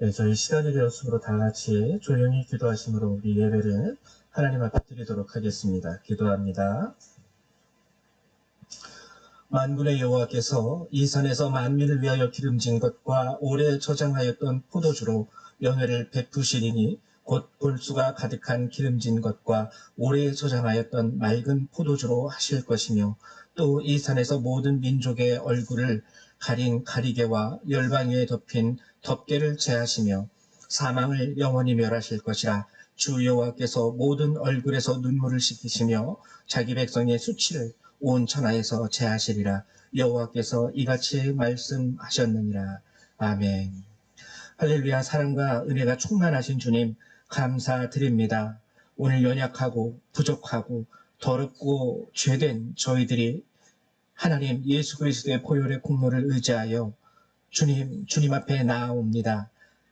네, 저희 시간이 되었으므로 다 같이 조용히 기도하심으로 우리 예배를 하나님 앞에 드리도록 하겠습니다. 기도합니다. 만군의 여호와께서 이 산에서 만민을 위하여 기름진 것과 오래 저장하였던 포도주로 연회를 베푸시리니 곧 볼수가 가득한 기름진 것과 오래 저장하였던 맑은 포도주로 하실 것이며 또 이 산에서 모든 민족의 얼굴을 가린 가리개와 열방 위에 덮인 덮개를 제하시며 사망을 영원히 멸하실 것이라. 주 여호와께서 모든 얼굴에서 눈물을 씻기시며 자기 백성의 수치를 온 천하에서 제하시리라. 여호와께서 이같이 말씀하셨느니라. 아멘. 할렐루야. 사랑과 은혜가 충만하신 주님 감사드립니다. 오늘 연약하고 부족하고 더럽고 죄된 저희들이 하나님 예수 그리스도의 보혈의 공로를 의지하여 주님 앞에 나아옵니다.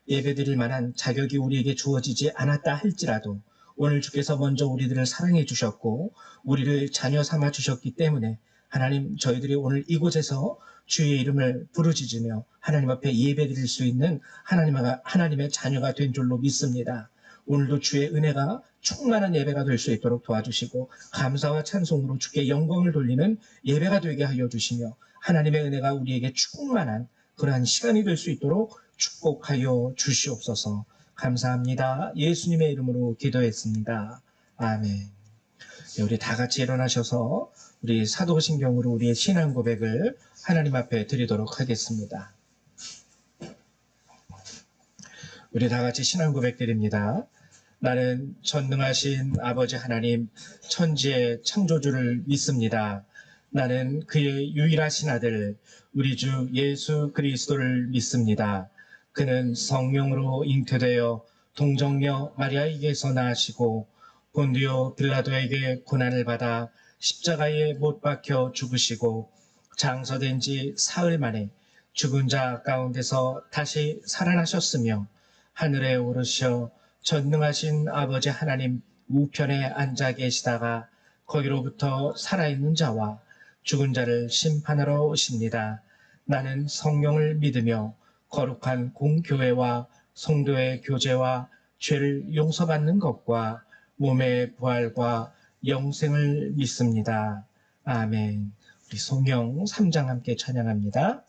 예배드릴 만한 자격이 우리에게 주어지지 않았다 할지라도 오늘 주께서 먼저 우리들을 사랑해 주셨고 우리를 자녀 삼아 주셨기 때문에 하나님, 저희들이 오늘 이곳에서 주의 이름을 부르짖으며 하나님 앞에 예배드릴 수 있는 하나님의 자녀가 된 줄로 믿습니다. 오늘도 주의 은혜가 충만한 예배가 될 수 있도록 도와주시고 감사와 찬송으로 주께 영광을 돌리는 예배가 되게 하여 주시며 하나님의 은혜가 우리에게 충만한 그러한 시간이 될 수 있도록 축복하여 주시옵소서. 감사합니다. 예수님의 이름으로 기도했습니다. 아멘. 네, 우리 다 같이 일어나셔서 우리 사도신경으로 우리의 신앙 고백을 하나님 앞에 드리도록 하겠습니다. 우리 다 같이 신앙 고백 드립니다. 나는 전능하신 아버지 하나님 천지의 창조주를 믿습니다. 나는 그의 유일하신 아들 우리 주 예수 그리스도를 믿습니다. 그는 성령으로 잉태되어 동정녀 마리아에게서 나시고 본디오 빌라도에게 고난을 받아 십자가에 못 박혀 죽으시고 장서된 지 사흘 만에 죽은 자 가운데서 다시 살아나셨으며 하늘에 오르셔 전능하신 아버지 하나님 우편에 앉아 계시다가 거기로부터 살아있는 자와 죽은 자를 심판하러 오십니다. 나는 성령을 믿으며 거룩한 공교회와 성도의 교제와 죄를 용서받는 것과 몸의 부활과 영생을 믿습니다. 아멘. 우리 성경 3장 함께 찬양합니다.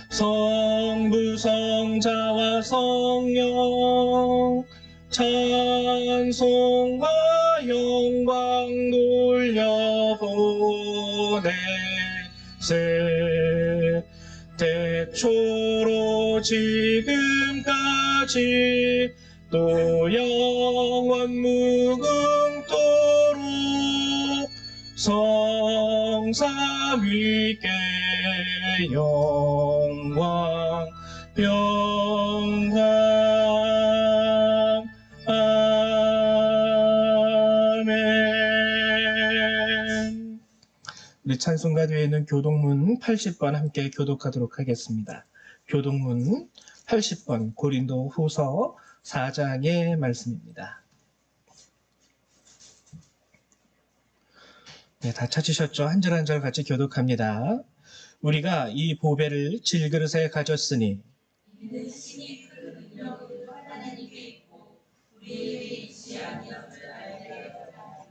성부 성자와 성령 찬송과 영광 돌려보내세 태초로 지금까지 또 영원 무궁토록 성삼위께 영광 아멘. 우리 찬송가 뒤에 있는 교독문 80번 함께 교독하도록 하겠습니다. 교독문 80번 고린도 후서 4장의 말씀입니다. 네, 다 찾으셨죠? 한 절 한 절 같이 교독합니다. 우리가 이 보배를 질그릇에 가졌으니 이는 신이 그 능력을 하나님께 있고 우리에게 있지 아니함을 알게 하였다.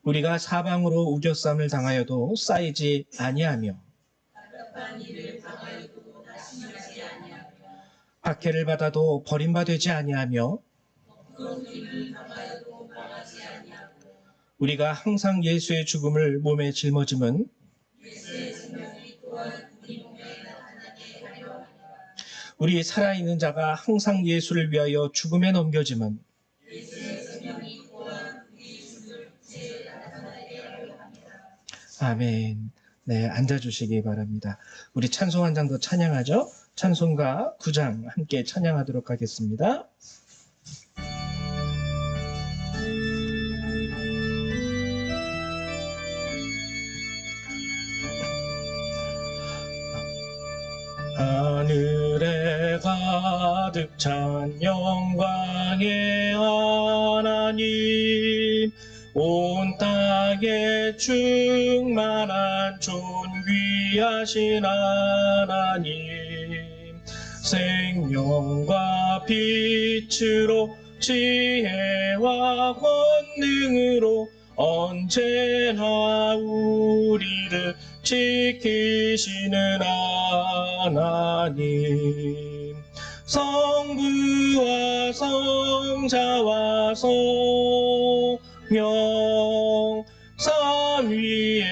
우리가 사방으로 우겨쌈을 당하여도 쌓이지 아니하며 답답한 일을 당하여도 낙심하지 아니하며 박해를 받아도 버림받지 아니하며 부끄러운 일을 당하여도 망하지 아니하고 우리가 항상 예수의 죽음을 몸에 짊어짐은 예수의 생명이 또한 우리 몸에 나타나게 하려 함이라. 우리 살아있는 자가 항상 예수를 위하여 죽음에 넘겨짐은 예수의 생명이 또한 우리 죽을 죄에 나타나게 하려 함이라. 아멘. 네, 앉아주시기 바랍니다. 우리 찬송 한 장 더 찬양하죠? 찬송가 9장 함께 찬양하도록 하겠습니다. 하늘에 가득 찬 영광의 하나님 온 땅에 충만한 존귀하신 하나님, 생명과 빛으로 지혜와 권능으로 언제나 우리를 지키시는 하나님, 성부와 성자와 성령 삼위의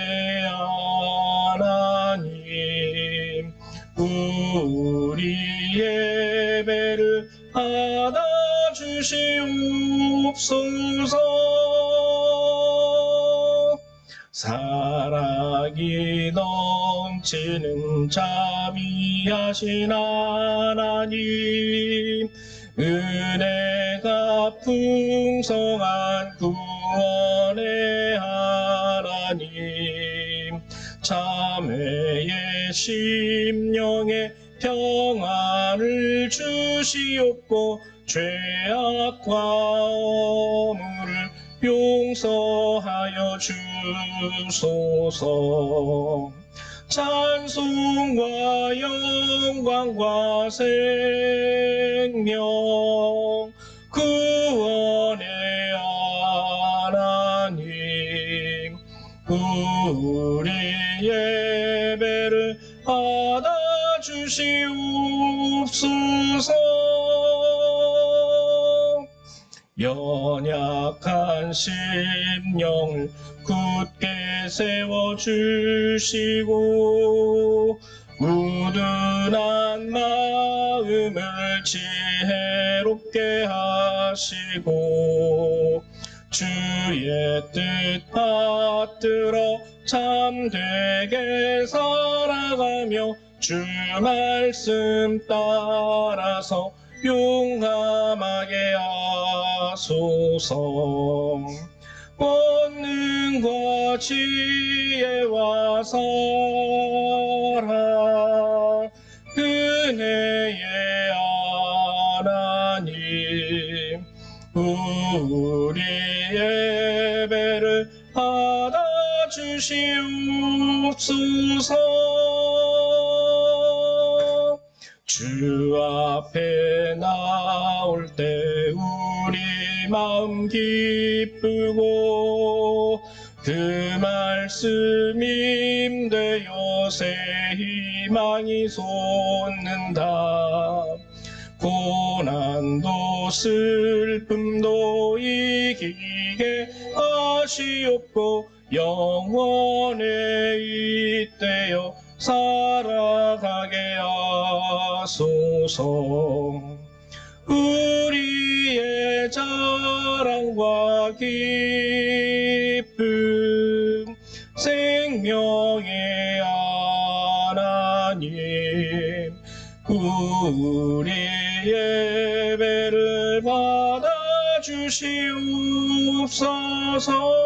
하나님, 우리 예배를 받아주시옵소서. 사랑이 넘치는 자비하신 하나님, 은혜가 풍성한 구원의 하나님, 자매의 심령에 평안을 주시옵고 죄악과 허물을 용서하여 주소서. 찬송과 영광과 생명 구원의 하나님, 우리 예배를 받아주시옵소서. 연약한 심령을 굳게 세워주시고 우둔한 마음을 지혜롭게 하시고 주의 뜻 받들어 참되게 살아가며 주 말씀 따라서 용감하게 하소서. 권능과 지혜와 사랑 은혜의 하나님, 우리 예배를 받아주시옵소서. 주 앞에 나올 때 우리 마음 기쁘고 그 말씀 임되어 새 희망이 솟는다. 고난도 슬픔도 이기게 하시옵고 영원에 잇대어 살아가게 하소서. 우리의 자랑과 기쁨 생명의 하나님, 우리 예배를 받아주시옵소서.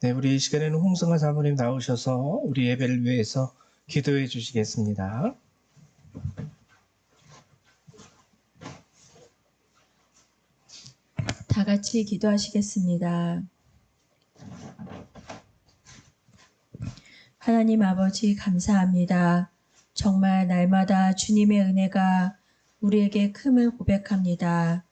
네, 우리 이 시간에는 홍성아 사모님 나오셔서 우리 예배를 위해서 기도해 주시겠습니다. 다 같이 기도하시겠습니다. 하나님 아버지 감사합니다. 정말 날마다 주님의 은혜가 우리에게 큼을 고백합니다.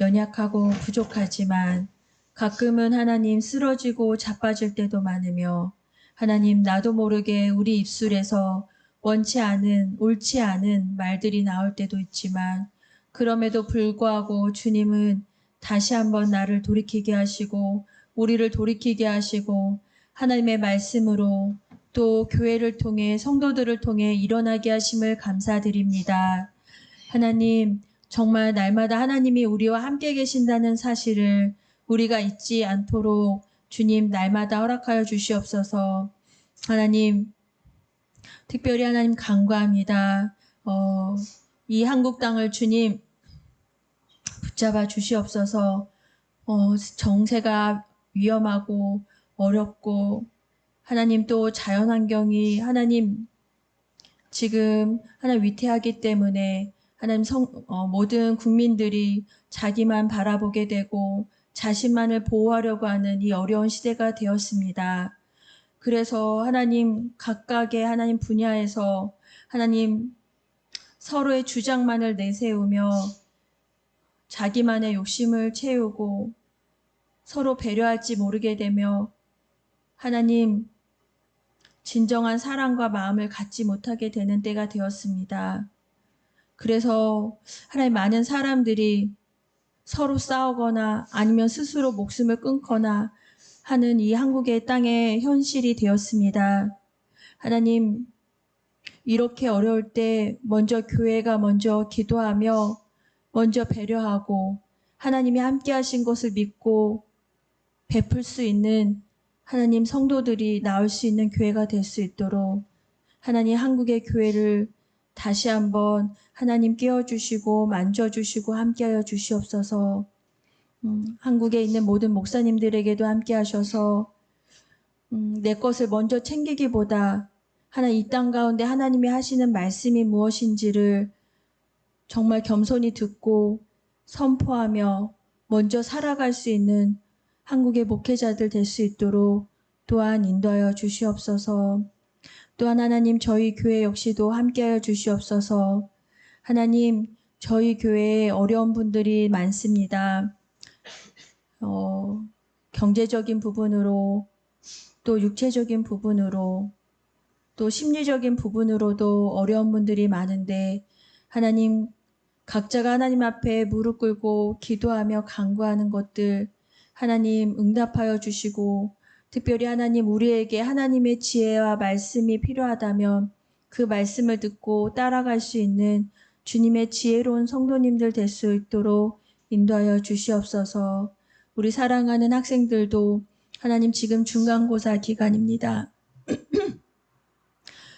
연약하고 부족하지만 가끔은 하나님 쓰러지고 자빠질 때도 많으며 하나님 나도 모르게 우리 입술에서 원치 않은 옳지 않은 말들이 나올 때도 있지만 그럼에도 불구하고 주님은 다시 한번 나를 돌이키게 하시고 우리를 돌이키게 하시고 하나님의 말씀으로 또 교회를 통해 성도들을 통해 일어나게 하심을 감사드립니다. 하나님 정말 날마다 하나님이 우리와 함께 계신다는 사실을 우리가 잊지 않도록 주님 날마다 허락하여 주시옵소서. 하나님 특별히 하나님 간구합니다. 이 한국 땅을 주님 붙잡아 주시옵소서. 정세가 위험하고 어렵고 하나님 또 자연환경이 하나님 지금 하나님 위태하기 때문에 하나님 모든 국민들이 자기만 바라보게 되고 자신만을 보호하려고 하는 이 어려운 시대가 되었습니다. 그래서 하나님 각각의 하나님 분야에서 하나님 서로의 주장만을 내세우며 자기만의 욕심을 채우고 서로 배려할지 모르게 되며 하나님 진정한 사랑과 마음을 갖지 못하게 되는 때가 되었습니다. 그래서 하나님 많은 사람들이 서로 싸우거나 아니면 스스로 목숨을 끊거나 하는 이 한국의 땅의 현실이 되었습니다. 하나님, 이렇게 어려울 때 먼저 교회가 먼저 기도하며 먼저 배려하고 하나님이 함께 하신 것을 믿고 베풀 수 있는 하나님 성도들이 나올 수 있는 교회가 될 수 있도록 하나님 한국의 교회를 다시 한번 하나님 깨워주시고 만져주시고 함께하여 주시옵소서. 한국에 있는 모든 목사님들에게도 함께 하셔서 내 것을 먼저 챙기기보다 하나님 이 땅 가운데 하나님이 하시는 말씀이 무엇인지를 정말 겸손히 듣고 선포하며 먼저 살아갈 수 있는 한국의 목회자들 될 수 있도록 또한 인도하여 주시옵소서. 또한 하나님 저희 교회 역시도 함께하여 주시옵소서. 하나님 저희 교회에 어려운 분들이 많습니다. 경제적인 부분으로 또 육체적인 부분으로 또 심리적인 부분으로도 어려운 분들이 많은데 하나님 각자가 하나님 앞에 무릎 꿇고 기도하며 간구하는 것들 하나님 응답하여 주시고 특별히 하나님 우리에게 하나님의 지혜와 말씀이 필요하다면 그 말씀을 듣고 따라갈 수 있는 주님의 지혜로운 성도님들 될 수 있도록 인도하여 주시옵소서. 우리 사랑하는 학생들도 하나님 지금 중간고사 기간입니다.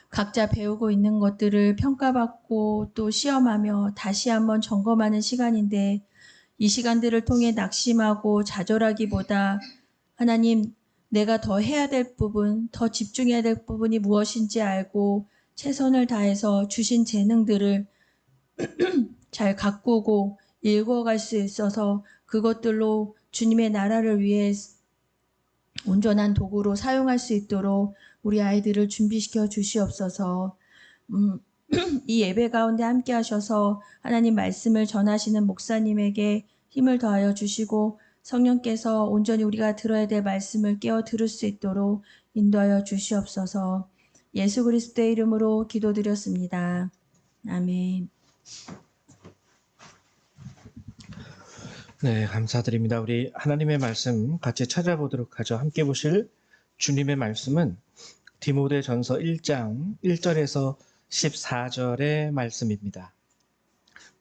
각자 배우고 있는 것들을 평가받고 또 시험하며 다시 한번 점검하는 시간인데 이 시간들을 통해 낙심하고 좌절하기보다 하나님 내가 더 해야 될 부분, 더 집중해야 될 부분이 무엇인지 알고 최선을 다해서 주신 재능들을 잘 가꾸고 읽어갈 수 있어서 그것들로 주님의 나라를 위해 온전한 도구로 사용할 수 있도록 우리 아이들을 준비시켜 주시옵소서. 이 예배 가운데 함께 하셔서 하나님 말씀을 전하시는 목사님에게 힘을 더하여 주시고 성령께서 온전히 우리가 들어야 될 말씀을 깨어 들을 수 있도록 인도하여 주시옵소서. 예수 그리스도의 이름으로 기도드렸습니다. 아멘. 네, 감사드립니다. 우리 하나님의 말씀 같이 찾아보도록 하죠. 함께 보실 주님의 말씀은 디모데전서 1장 1절에서 14절의 말씀입니다.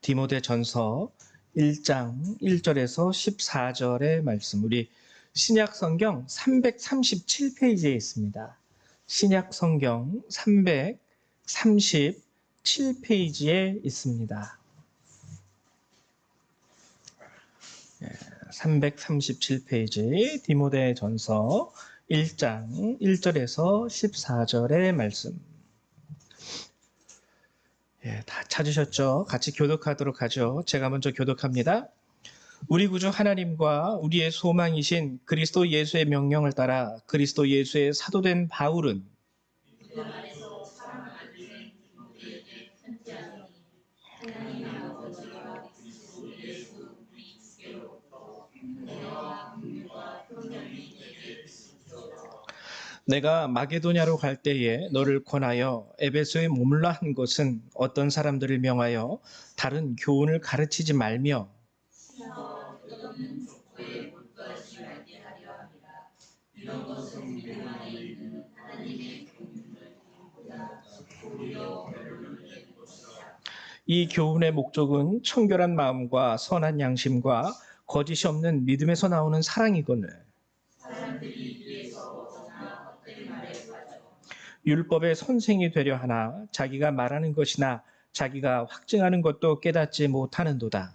디모데전서 1장 1절에서 14절의 말씀. 우리 신약 성경 337페이지에 있습니다. 신약 성경 337페이지에 있습니다. 337페이지 디모데전서 1장 1절에서 14절의 말씀. 다 찾으셨죠? 같이 교독하도록 하죠. 제가 먼저 교독합니다. 우리 구주 하나님과 우리의 소망이신 그리스도 예수의 명령을 따라 그리스도 예수의 사도된 바울은 내가 마게도냐로 갈 때에 너를 권하여 에베소에 머물라 한 것은 어떤 사람들을 명하여 다른 교훈을 가르치지 말며 이 교훈의 목적은 청결한 마음과 선한 양심과 거짓이 없는 믿음에서 나오는 사랑이거늘 율법의 선생이 되려 하나 자기가 말하는 것이나 자기가 확증하는 것도 깨닫지 못하는도다.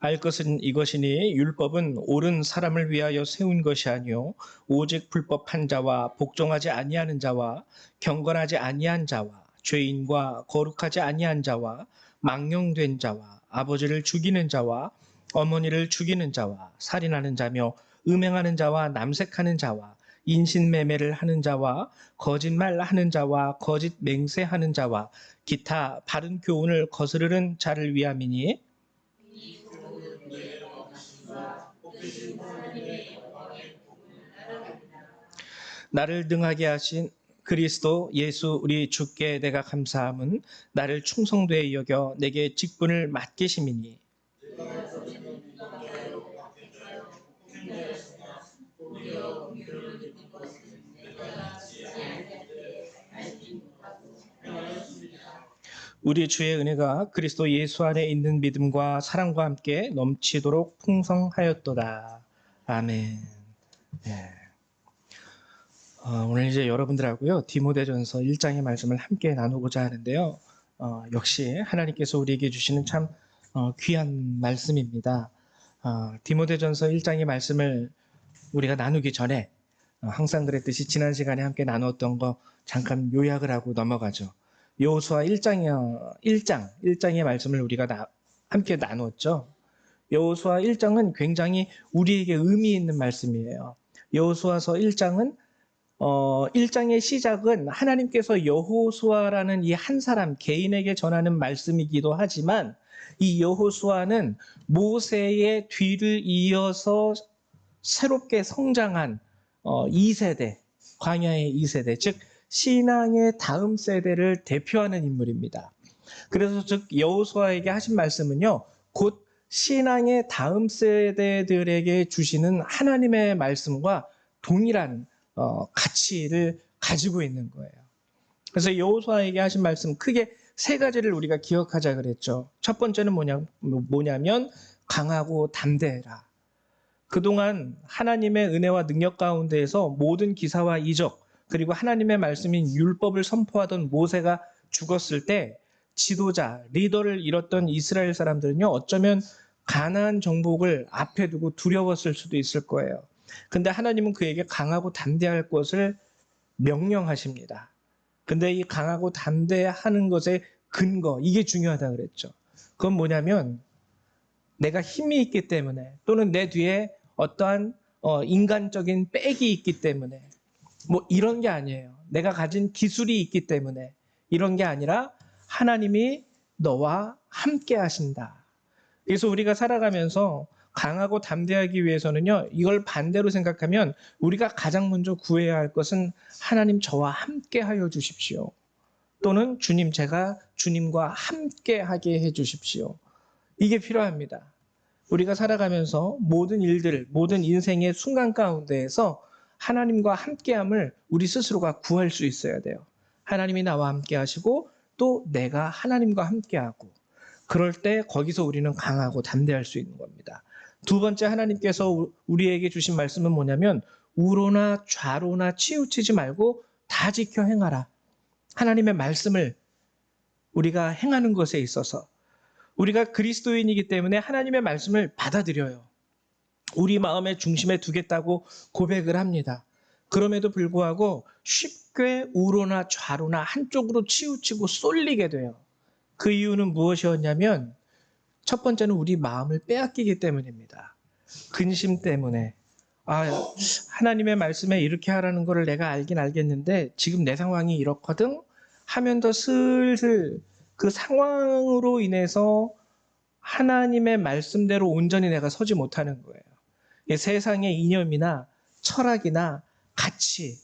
알 것은 이것이니 율법은 옳은 사람을 위하여 세운 것이 아니요 오직 불법한 자와 복종하지 아니하는 자와 경건하지 아니한 자와 죄인과 거룩하지 아니한 자와 망령된 자와 아버지를 죽이는 자와 어머니를 죽이는 자와 살인하는 자며 음행하는 자와 남색하는 자와 인신매매를 하는 자와 거짓말하는 자와 거짓 맹세하는 자와 기타 바른 교훈을 거스르는 자를 위함이니 나를 등하게 하신 그리스도 예수 우리 주께 내가 감사함은 나를 충성되이 여겨 내게 직분을 맡기심이니 우리 주의 은혜가 그리스도 예수 안에 있는 믿음과 사랑과 함께 넘치도록 풍성하였도다. 아멘. 네. 오늘 이제 여러분들하고요 디모데전서 1장의 말씀을 함께 나누고자 하는데요. 역시 하나님께서 우리에게 주시는 참 귀한 말씀입니다. 디모데전서 1장의 말씀을 우리가 나누기 전에 항상 그랬듯이 지난 시간에 함께 나누었던 거 잠깐 요약을 하고 넘어가죠. 여호수아 1장의 말씀을 우리가 함께 나누었죠. 여호수아 1장은 굉장히 우리에게 의미 있는 말씀이에요. 여호수아서 1장은 1장의 시작은 하나님께서 여호수아라는 이 한 사람 개인에게 전하는 말씀이기도 하지만 이 여호수아는 모세의 뒤를 이어서 새롭게 성장한 2세대, 광야의 2세대, 즉 신앙의 다음 세대를 대표하는 인물입니다. 그래서 즉 여호수아에게 하신 말씀은요, 곧 신앙의 다음 세대들에게 주시는 하나님의 말씀과 동일한 가치를 가지고 있는 거예요. 그래서 여호수아에게 하신 말씀 크게 세 가지를 우리가 기억하자 그랬죠. 첫 번째는 뭐냐면 강하고 담대해라. 그동안 하나님의 은혜와 능력 가운데에서 모든 기사와 이적 그리고 하나님의 말씀인 율법을 선포하던 모세가 죽었을 때 지도자, 리더를 잃었던 이스라엘 사람들은요, 어쩌면 가나안 정복을 앞에 두고 두려웠을 수도 있을 거예요. 근데 하나님은 그에게 강하고 담대할 것을 명령하십니다. 근데 이 강하고 담대하는 것의 근거, 이게 중요하다 그랬죠. 그건 뭐냐면 내가 힘이 있기 때문에 또는 내 뒤에 어떠한 인간적인 백이 있기 때문에 뭐 이런 게 아니에요. 내가 가진 기술이 있기 때문에 이런 게 아니라 하나님이 너와 함께 하신다. 그래서 우리가 살아가면서 강하고 담대하기 위해서는요, 이걸 반대로 생각하면 우리가 가장 먼저 구해야 할 것은 하나님 저와 함께 하여 주십시오. 또는 주님 제가 주님과 함께 하게 해 주십시오. 이게 필요합니다. 우리가 살아가면서 모든 일들, 모든 인생의 순간 가운데에서 하나님과 함께함을 우리 스스로가 구할 수 있어야 돼요. 하나님이 나와 함께 하시고 또 내가 하나님과 함께하고 그럴 때 거기서 우리는 강하고 담대할 수 있는 겁니다. 두 번째 하나님께서 우리에게 주신 말씀은 뭐냐면 우로나 좌로나 치우치지 말고 다 지켜 행하라. 하나님의 말씀을 우리가 행하는 것에 있어서 우리가 그리스도인이기 때문에 하나님의 말씀을 받아들여요. 우리 마음의 중심에 두겠다고 고백을 합니다. 그럼에도 불구하고 쉽게 우로나 좌로나 한쪽으로 치우치고 쏠리게 돼요. 그 이유는 무엇이었냐면 첫 번째는 우리 마음을 빼앗기기 때문입니다. 근심 때문에 하나님의 말씀에 이렇게 하라는 거를 내가 알긴 알겠는데 지금 내 상황이 이렇거든 하면 더 슬슬 그 상황으로 인해서 하나님의 말씀대로 온전히 내가 서지 못하는 거예요. 세상의 이념이나 철학이나 가치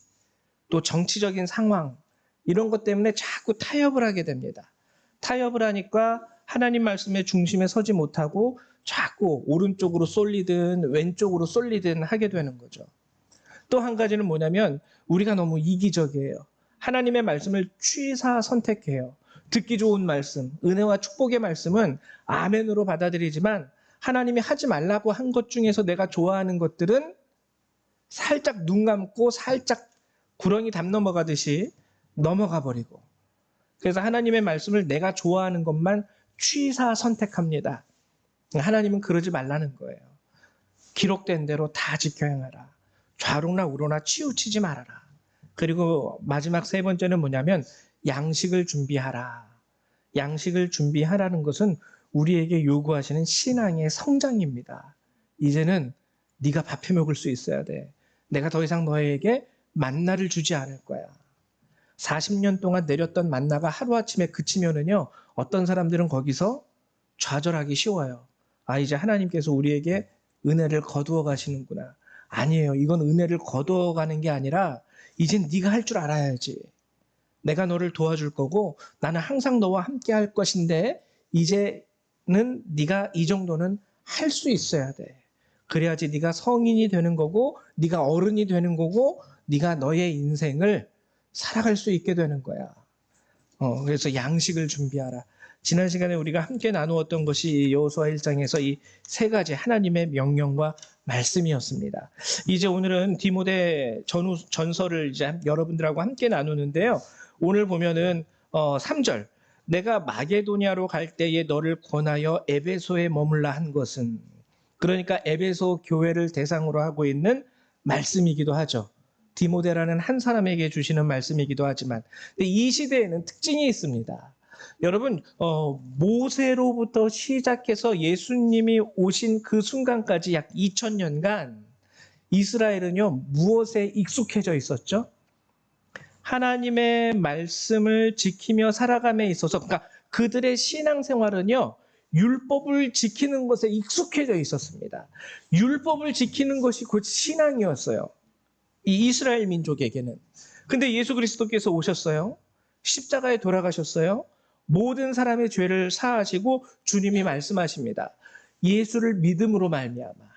또 정치적인 상황 이런 것 때문에 자꾸 타협을 하게 됩니다. 타협을 하니까 하나님 말씀의 중심에 서지 못하고 자꾸 오른쪽으로 쏠리든 왼쪽으로 쏠리든 하게 되는 거죠. 또 한 가지는 뭐냐면 우리가 너무 이기적이에요. 하나님의 말씀을 취사 선택해요. 듣기 좋은 말씀, 은혜와 축복의 말씀은 아멘으로 받아들이지만 하나님이 하지 말라고 한 것 중에서 내가 좋아하는 것들은 살짝 눈 감고 살짝 구렁이 담 넘어가듯이 넘어가 버리고 그래서 하나님의 말씀을 내가 좋아하는 것만 취사 선택합니다. 하나님은 그러지 말라는 거예요. 기록된 대로 다 지켜 행하라. 좌로나 우로나 치우치지 말아라. 그리고 마지막 세 번째는 뭐냐면 양식을 준비하라. 양식을 준비하라는 것은 우리에게 요구하시는 신앙의 성장입니다. 이제는 네가 밥해 먹을 수 있어야 돼. 내가 더 이상 너에게 만나를 주지 않을 거야. 40년 동안 내렸던 만나가 하루아침에 그치면은요, 어떤 사람들은 거기서 좌절하기 쉬워요. 아, 이제 하나님께서 우리에게 은혜를 거두어 가시는구나. 아니에요. 이건 은혜를 거두어 가는 게 아니라 이젠 네가 할 줄 알아야지. 내가 너를 도와줄 거고 나는 항상 너와 함께 할 것인데 이제는 네가 이 정도는 할 수 있어야 돼. 그래야지 네가 성인이 되는 거고 네가 어른이 되는 거고 네가 너의 인생을 살아갈 수 있게 되는 거야. 그래서 양식을 준비하라. 지난 시간에 우리가 함께 나누었던 것이 여호수아 1장에서 이 세 가지 하나님의 명령과 말씀이었습니다. 이제 오늘은 디모데 전서를 이제 여러분들하고 함께 나누는데요. 오늘 보면은 3절 내가 마게도냐로 갈 때에 너를 권하여 에베소에 머물라 한 것은, 그러니까 에베소 교회를 대상으로 하고 있는 말씀이기도 하죠. 디모데라는 한 사람에게 주시는 말씀이기도 하지만, 근데 이 시대에는 특징이 있습니다. 여러분, 모세로부터 시작해서 예수님이 오신 그 순간까지 약 2000년간 이스라엘은요, 무엇에 익숙해져 있었죠? 하나님의 말씀을 지키며 살아감에 있어서, 그러니까 그들의 신앙생활은요, 율법을 지키는 것에 익숙해져 있었습니다. 율법을 지키는 것이 곧 신앙이었어요. 이 이스라엘 민족에게는. 근데 예수 그리스도께서 오셨어요. 십자가에 돌아가셨어요. 모든 사람의 죄를 사하시고 주님이 말씀하십니다. 예수를 믿음으로 말미암아.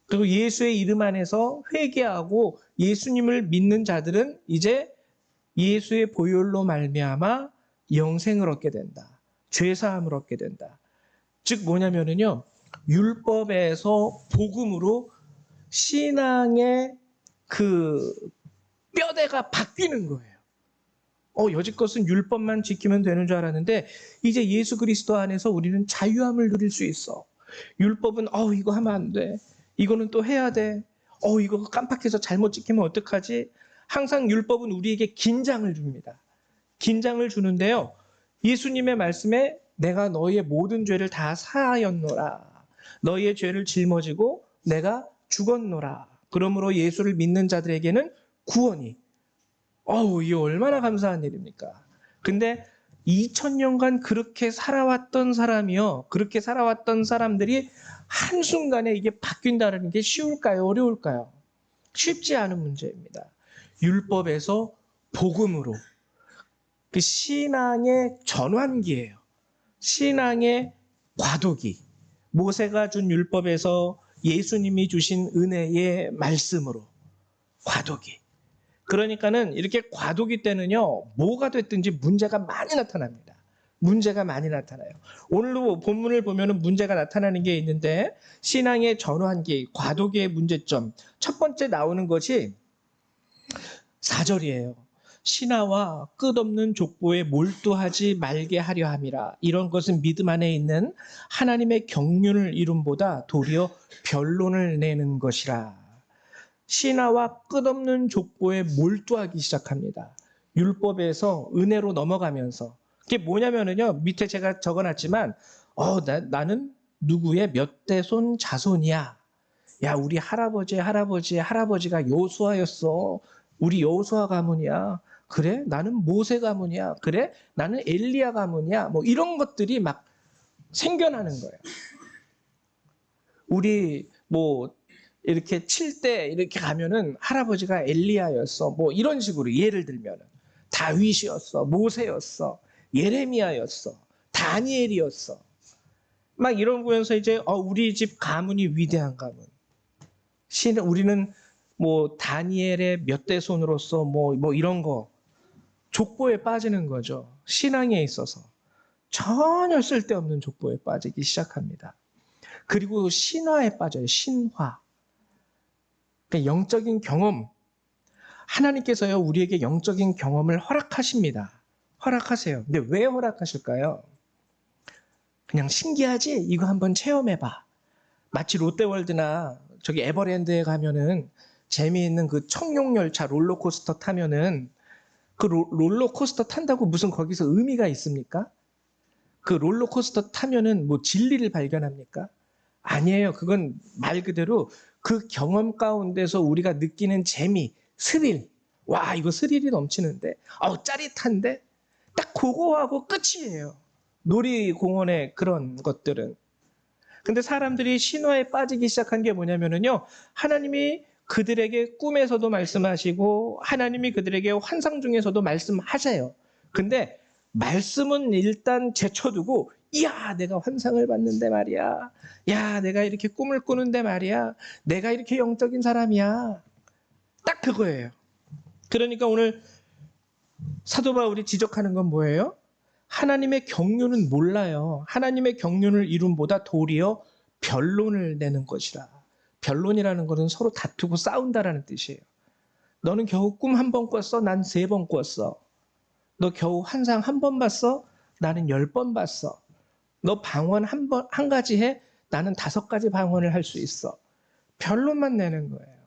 그리고 예수의 이름 안에서 회개하고 예수님을 믿는 자들은 이제 예수의 보혈로 말미암아 영생을 얻게 된다. 죄 사함을 얻게 된다. 즉 뭐냐면은요. 율법에서 복음으로 신앙의 그 뼈대가 바뀌는 거예요. 여지껏은 율법만 지키면 되는 줄 알았는데 이제 예수 그리스도 안에서 우리는 자유함을 누릴 수 있어. 율법은 이거 하면 안 돼. 이거는 또 해야 돼. 이거 깜빡해서 잘못 지키면 어떡하지? 항상 율법은 우리에게 긴장을 줍니다. 긴장을 주는데요. 예수님의 말씀에 내가 너희의 모든 죄를 다 사하였노라. 너희의 죄를 짊어지고 내가 죽었노라. 그러므로 예수를 믿는 자들에게는 구원이. 이게 얼마나 감사한 일입니까? 근데 2000년간 그렇게 살아왔던 사람이요. 그렇게 살아왔던 사람들이 한순간에 이게 바뀐다는 게 쉬울까요? 어려울까요? 쉽지 않은 문제입니다. 율법에서 복음으로. 그 신앙의 전환기예요. 신앙의 과도기. 모세가 준 율법에서 예수님이 주신 은혜의 말씀으로 과도기. 그러니까는 이렇게 과도기 때는요, 뭐가 됐든지 문제가 많이 나타납니다. 문제가 많이 나타나요. 오늘도 본문을 보면은 문제가 나타나는 게 있는데, 신앙의 전환기, 과도기의 문제점. 첫 번째 나오는 것이 4절이에요. 신하와 끝없는 족보에 몰두하지 말게 하려 함이라. 이런 것은 믿음 안에 있는 하나님의 경륜을 이룸보다 도리어 변론을 내는 것이라. 신하와 끝없는 족보에 몰두하기 시작합니다. 율법에서 은혜로 넘어가면서. 그게 뭐냐면은요, 밑에 제가 적어놨지만, 나는 누구의 몇 대손 자손이야. 야, 우리 할아버지가 여호수아였어. 우리 여호수아 가문이야. 그래? 나는 모세 가문이야. 그래? 나는 엘리야 가문이야. 뭐 이런 것들이 막 생겨나는 거예요. 우리 이렇게 칠 때 이렇게 가면은 할아버지가 엘리야였어. 뭐 이런 식으로 예를 들면은 다윗이었어. 모세였어. 예레미야였어. 다니엘이었어. 막 이런 거면서 이제 우리 집 가문이 위대한 가문. 우리는 다니엘의 몇 대손으로서 이런 거 족보에 빠지는 거죠. 신앙에 있어서 전혀 쓸데없는 족보에 빠지기 시작합니다. 그리고 신화에 빠져요. 신화. 그러니까 영적인 경험. 하나님께서요, 우리에게 영적인 경험을 허락하십니다. 허락하세요. 근데 왜 허락하실까요? 그냥 신기하지? 이거 한번 체험해봐. 마치 롯데월드나 저기 에버랜드에 가면은 재미있는 그 청룡열차 롤러코스터 타면은 그 롤러코스터 탄다고 무슨 거기서 의미가 있습니까? 그 롤러코스터 타면은 뭐 진리를 발견합니까? 아니에요. 그건 말 그대로 그 경험 가운데서 우리가 느끼는 재미, 스릴. 와, 이거 스릴이 넘치는데? 짜릿한데? 딱 그거하고 끝이에요. 놀이공원의 그런 것들은. 근데 사람들이 신화에 빠지기 시작한 게 뭐냐면요. 하나님이 그들에게 꿈에서도 말씀하시고 하나님이 그들에게 환상 중에서도 말씀하세요. 근데 말씀은 일단 제쳐두고 이야 내가 환상을 봤는데 말이야. 야 내가 이렇게 꿈을 꾸는데 말이야. 내가 이렇게 영적인 사람이야. 딱 그거예요. 그러니까 오늘 사도 바울이 지적하는 건 뭐예요? 하나님의 경륜은 몰라요. 하나님의 경륜을 이룸보다 도리어 변론을 내는 것이라. 변론이라는 것은 서로 다투고 싸운다라는 뜻이에요. 너는 겨우 꿈 한 번 꿨어? 난 3번 꿨어. 너 겨우 환상 한 번 봤어? 나는 10번 봤어. 너 방언 한 가지 해? 나는 5가지 방언을 할 수 있어. 변론만 내는 거예요.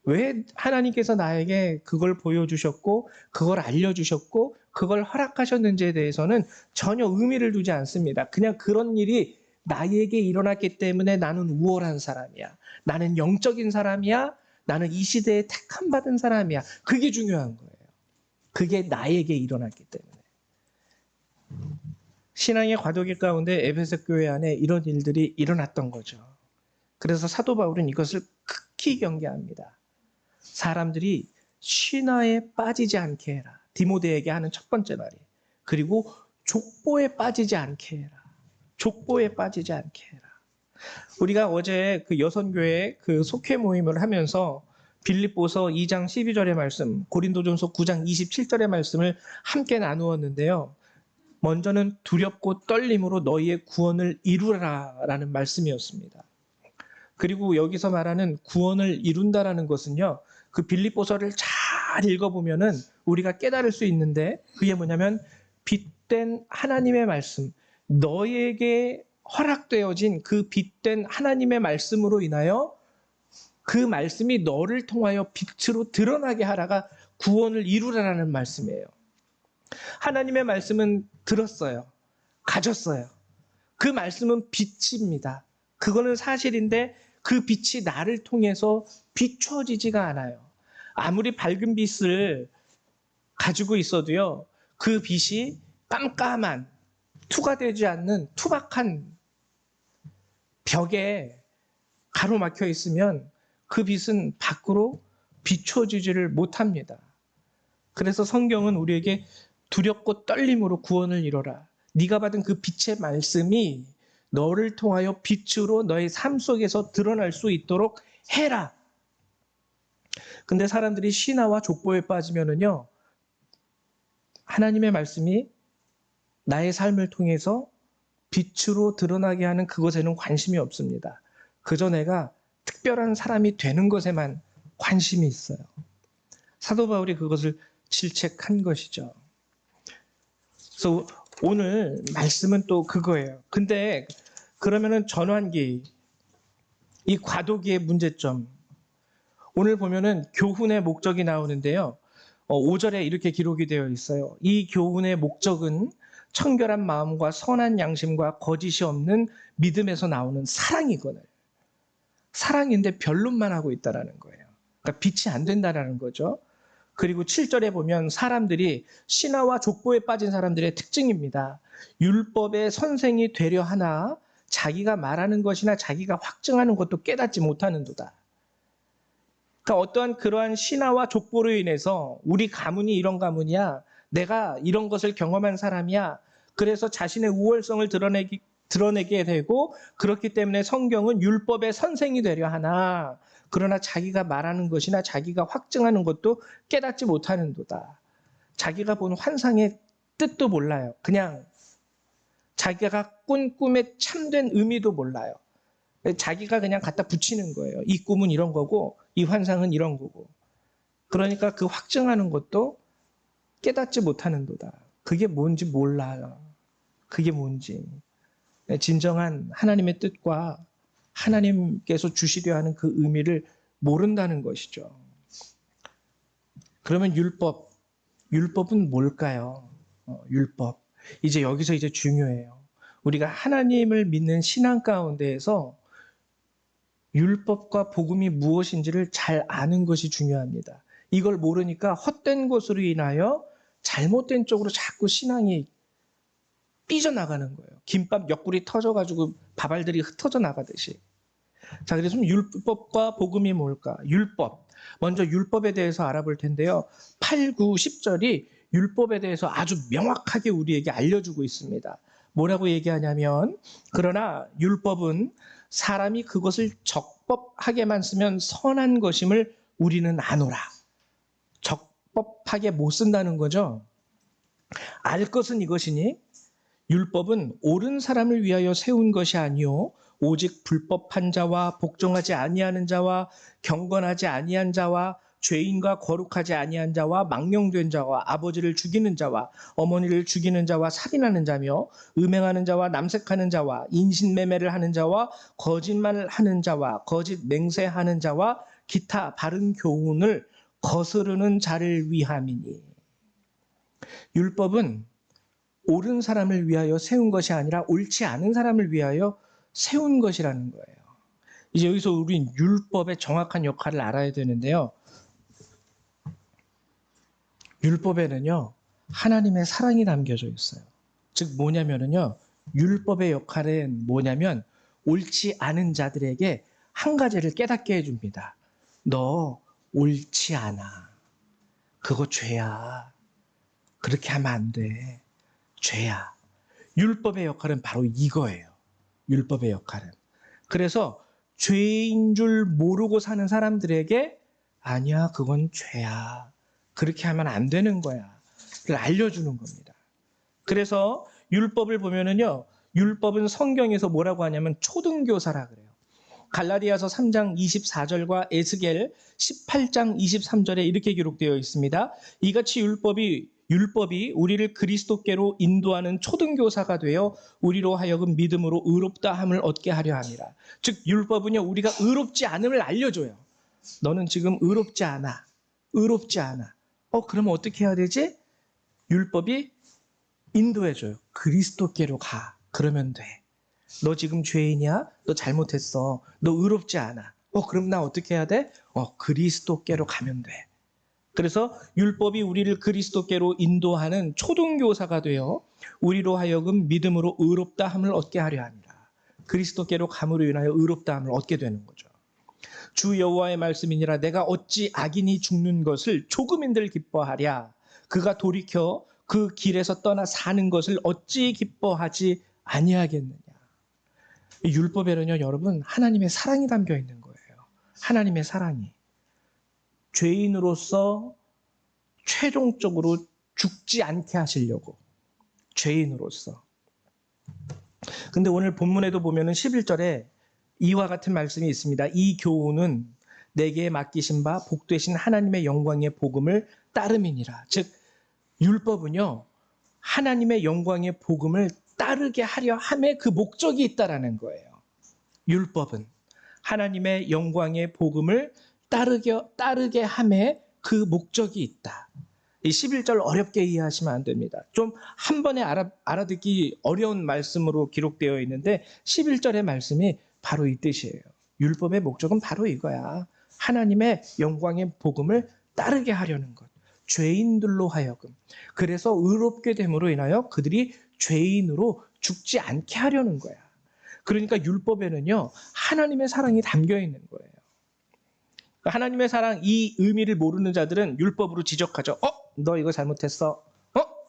왜 하나님께서 나에게 그걸 보여주셨고 그걸 알려주셨고 그걸 허락하셨는지에 대해서는 전혀 의미를 두지 않습니다. 그냥 그런 일이 나에게 일어났기 때문에 나는 우월한 사람이야. 나는 영적인 사람이야. 나는 이 시대에 택함 받은 사람이야. 그게 중요한 거예요. 그게 나에게 일어났기 때문에. 신앙의 과도기 가운데 에베소 교회 안에 이런 일들이 일어났던 거죠. 그래서 사도 바울은 이것을 극히 경계합니다. 사람들이 신화에 빠지지 않게 해라. 디모데에게 하는 첫 번째 말이. 그리고 족보에 빠지지 않게 해라. 족보에 빠지지 않게 해라. 우리가 어제 그 여선교회 그 속회 모임을 하면서 빌립보서 2장 12절의 말씀, 고린도전서 9장 27절의 말씀을 함께 나누었는데요. 먼저는 두렵고 떨림으로 너희의 구원을 이루라라는 말씀이었습니다. 그리고 여기서 말하는 구원을 이룬다라는 것은요. 그 빌립보서를 잘 읽어보면은 우리가 깨달을 수 있는데 그게 뭐냐면 빛된 하나님의 말씀, 너에게 허락되어진 그 빛된 하나님의 말씀으로 인하여 그 말씀이 너를 통하여 빛으로 드러나게 하라가 구원을 이루라라는 말씀이에요. 하나님의 말씀은 들었어요. 가졌어요. 그 말씀은 빛입니다. 그거는 사실인데 그 빛이 나를 통해서 비춰지지가 않아요. 아무리 밝은 빛을 가지고 있어도요. 그 빛이 깜깜한 투과되지 않는 투박한 벽에 가로막혀 있으면 그 빛은 밖으로 비춰지지를 못합니다. 그래서 성경은 우리에게 두렵고 떨림으로 구원을 이뤄라. 네가 받은 그 빛의 말씀이 너를 통하여 빛으로 너의 삶 속에서 드러날 수 있도록 해라. 근데 사람들이 신화와 족보에 빠지면은요, 하나님의 말씀이 나의 삶을 통해서 빛으로 드러나게 하는 그것에는 관심이 없습니다. 그저 내가 특별한 사람이 되는 것에만 관심이 있어요. 사도 바울이 그것을 질책한 것이죠. 그래서 오늘 말씀은 또 그거예요. 근데 그러면은 전환기, 이 과도기의 문제점. 오늘 보면은 교훈의 목적이 나오는데요. 5절에 이렇게 기록이 되어 있어요. 이 교훈의 목적은 청결한 마음과 선한 양심과 거짓이 없는 믿음에서 나오는 사랑이거든요. 사랑인데 변론만 하고 있다라는 거예요. 그러니까 빛이 안 된다라는 거죠. 그리고 7절에 보면 사람들이 신화와 족보에 빠진 사람들의 특징입니다. 율법의 선생이 되려 하나 자기가 말하는 것이나 자기가 확증하는 것도 깨닫지 못하는도다. 그러니까 어떠한 그러한 신화와 족보로 인해서 우리 가문이 이런 가문이야. 내가 이런 것을 경험한 사람이야. 그래서 자신의 우월성을 드러내게 되고 그렇기 때문에 성경은 율법의 선생이 되려 하나 그러나 자기가 말하는 것이나 자기가 확증하는 것도 깨닫지 못하는도다. 자기가 본 환상의 뜻도 몰라요. 그냥 자기가 꾼 꿈의 참된 의미도 몰라요. 자기가 그냥 갖다 붙이는 거예요. 이 꿈은 이런 거고 이 환상은 이런 거고. 그러니까 그 확증하는 것도 깨닫지 못하는도다. 그게 뭔지 몰라요. 그게 뭔지. 진정한 하나님의 뜻과 하나님께서 주시려 하는 그 의미를 모른다는 것이죠. 그러면 율법은 뭘까요? 율법. 이제 여기서 이제 중요해요. 우리가 하나님을 믿는 신앙 가운데에서 율법과 복음이 무엇인지를 잘 아는 것이 중요합니다. 이걸 모르니까 헛된 것으로 인하여 잘못된 쪽으로 자꾸 신앙이 삐져나가는 거예요. 김밥 옆구리 터져가지고 밥알들이 흩어져 나가듯이. 자, 그래서 율법과 복음이 뭘까? 율법. 먼저 율법에 대해서 알아볼 텐데요. 8, 9, 10절이 율법에 대해서 아주 명확하게 우리에게 알려주고 있습니다. 뭐라고 얘기하냐면, 그러나 율법은 사람이 그것을 적법하게만 쓰면 선한 것임을 우리는 아노라. 적법하게 못 쓴다는 거죠. 알 것은 이것이니 율법은 옳은 사람을 위하여 세운 것이 아니요 오직 불법한 자와 복종하지 아니하는 자와 경건하지 아니한 자와 죄인과 거룩하지 아니한 자와 망령된 자와 아버지를 죽이는 자와 어머니를 죽이는 자와 살인하는 자며 음행하는 자와 남색하는 자와 인신매매를 하는 자와 거짓말을 하는 자와 거짓 맹세하는 자와 기타 바른 교훈을 거스르는 자를 위함이니. 율법은 옳은 사람을 위하여 세운 것이 아니라 옳지 않은 사람을 위하여 세운 것이라는 거예요. 이제 여기서 우린 율법의 정확한 역할을 알아야 되는데요. 율법에는요, 하나님의 사랑이 담겨져 있어요. 즉 뭐냐면요, 율법의 역할은 뭐냐면 옳지 않은 자들에게 한 가지를 깨닫게 해줍니다. 너 옳지 않아. 그거 죄야. 그렇게 하면 안 돼. 죄야. 율법의 역할은 바로 이거예요. 율법의 역할은. 그래서 죄인 줄 모르고 사는 사람들에게 아니야, 그건 죄야. 그렇게 하면 안 되는 거야. 그걸 알려주는 겁니다. 그래서 율법을 보면은요, 율법은 성경에서 뭐라고 하냐면 초등교사라 그래요. 갈라디아서 3장 24절과 에스겔 18장 23절에 이렇게 기록되어 있습니다. 이같이 율법이 우리를 그리스도께로 인도하는 초등교사가 되어 우리로 하여금 믿음으로 의롭다함을 얻게 하려 함이라. 즉 율법은요, 우리가 의롭지 않음을 알려줘요. 너는 지금 의롭지 않아. 의롭지 않아. 그러면 어떻게 해야 되지? 율법이 인도해줘요. 그리스도께로 가. 그러면 돼. 너 지금 죄인이야? 너 잘못했어. 너 의롭지 않아. 그럼 나 어떻게 해야 돼? 그리스도께로 가면 돼. 그래서 율법이 우리를 그리스도께로 인도하는 초등교사가 되어 우리로 하여금 믿음으로 의롭다함을 얻게 하려 합니다. 그리스도께로 감으로 인하여 의롭다함을 얻게 되는 거죠. 주 여호와의 말씀이니라. 내가 어찌 악인이 죽는 것을 조금인들 기뻐하랴. 그가 돌이켜 그 길에서 떠나 사는 것을 어찌 기뻐하지 아니하겠느냐. 이 율법에는요, 여러분, 하나님의 사랑이 담겨 있는 거예요. 하나님의 사랑이. 죄인으로서 최종적으로 죽지 않게 하시려고. 죄인으로서. 근데 오늘 본문에도 보면은 11절에 이와 같은 말씀이 있습니다. 이 교훈은 내게 맡기신 바 복되신 하나님의 영광의 복음을 따름이니라. 즉 율법은요, 하나님의 영광의 복음을 따르게 하려 함에 그 목적이 있다라는 거예요. 율법은 하나님의 영광의 복음을 따르게 함에 그 목적이 있다. 이 11절 어렵게 이해하시면 안 됩니다. 좀 한 번에 알아듣기 어려운 말씀으로 기록되어 있는데 11절의 말씀이 바로 이 뜻이에요. 율법의 목적은 바로 이거야. 하나님의 영광의 복음을 따르게 하려는 것. 죄인들로 하여금. 그래서 의롭게 됨으로 인하여 그들이 죄인으로 죽지 않게 하려는 거야. 그러니까 율법에는요, 하나님의 사랑이 담겨 있는 거예요. 하나님의 사랑, 이 의미를 모르는 자들은 율법으로 지적하죠. 너 이거 잘못했어.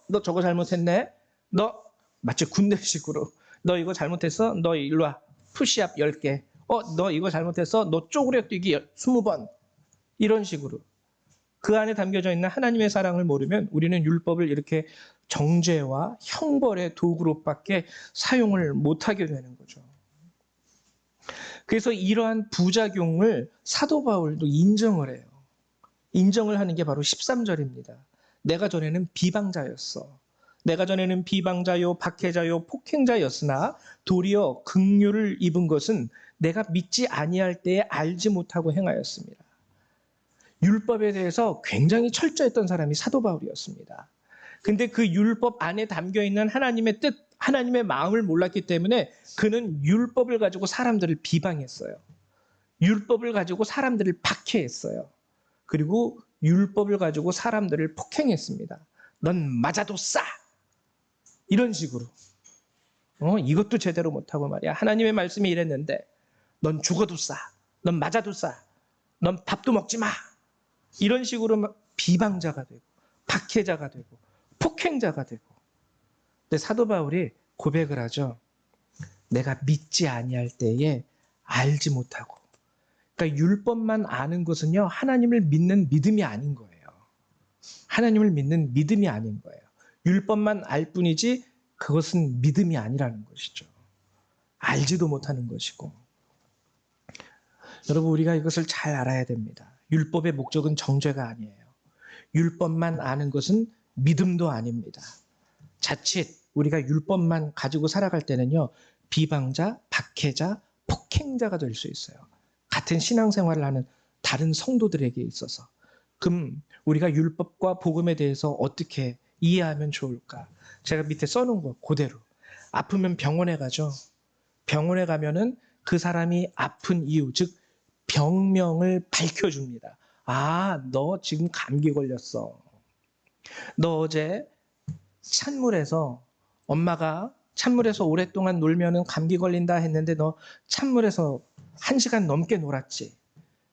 너 저거 잘못했네. 너 마치 군대식으로 너 이거 잘못했어. 너 일로 와. 푸시업 10개. 너 이거 잘못했어. 너 쪼그려 뛰기 20번. 이런 식으로. 그 안에 담겨져 있는 하나님의 사랑을 모르면 우리는 율법을 이렇게 정죄와 형벌의 도구로밖에 사용을 못하게 되는 거죠. 그래서 이러한 부작용을 사도 바울도 인정을 해요. 인정을 하는 게 바로 13절입니다. 내가 전에는 비방자였어. 내가 전에는 비방자요, 박해자요, 폭행자였으나 도리어 긍휼을 입은 것은 내가 믿지 아니할 때에 알지 못하고 행하였습니다. 율법에 대해서 굉장히 철저했던 사람이 사도 바울이었습니다. 근데 그 율법 안에 담겨 있는 하나님의 뜻, 하나님의 마음을 몰랐기 때문에 그는 율법을 가지고 사람들을 비방했어요. 율법을 가지고 사람들을 박해했어요. 그리고 율법을 가지고 사람들을 폭행했습니다. 넌 맞아도 싸! 이런 식으로. 이것도 제대로 못하고 말이야. 하나님의 말씀이 이랬는데 넌 죽어도 싸. 넌 맞아도 싸. 넌 밥도 먹지 마. 이런 식으로 비방자가 되고 박해자가 되고 폭행자가 되고. 근데 사도 바울이 고백을 하죠. 내가 믿지 아니할 때에 알지 못하고. 그러니까 율법만 아는 것은요, 하나님을 믿는 믿음이 아닌 거예요. 하나님을 믿는 믿음이 아닌 거예요. 율법만 알 뿐이지 그것은 믿음이 아니라는 것이죠. 알지도 못하는 것이고. 여러분, 우리가 이것을 잘 알아야 됩니다. 율법의 목적은 정죄가 아니에요. 율법만 아는 것은 믿음도 아닙니다. 자칫 우리가 율법만 가지고 살아갈 때는요, 비방자, 박해자, 폭행자가 될 수 있어요. 같은 신앙생활을 하는 다른 성도들에게 있어서. 그럼 우리가 율법과 복음에 대해서 어떻게 이해하면 좋을까? 제가 밑에 써놓은 거 그대로. 아프면 병원에 가죠. 병원에 가면은 그 사람이 아픈 이유, 즉 병명을 밝혀줍니다. 아, 너 지금 감기 걸렸어. 너 어제 찬물에서 엄마가 찬물에서 오랫동안 놀면은 감기 걸린다 했는데 너 찬물에서 1시간 넘게 놀았지.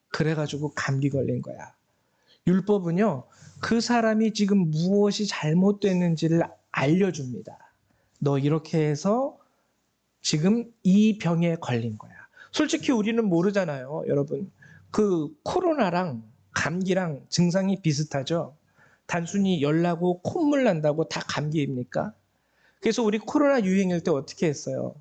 그래가지고 감기 걸린 거야. 율법은요, 그 사람이 지금 무엇이 잘못됐는지를 알려줍니다. 너 이렇게 해서 지금 이 병에 걸린 거야. 솔직히 우리는 모르잖아요, 여러분. 그 코로나랑 감기랑 증상이 비슷하죠. 단순히 열나고 콧물 난다고 다 감기입니까? 그래서 우리 코로나 유행일 때 어떻게 했어요?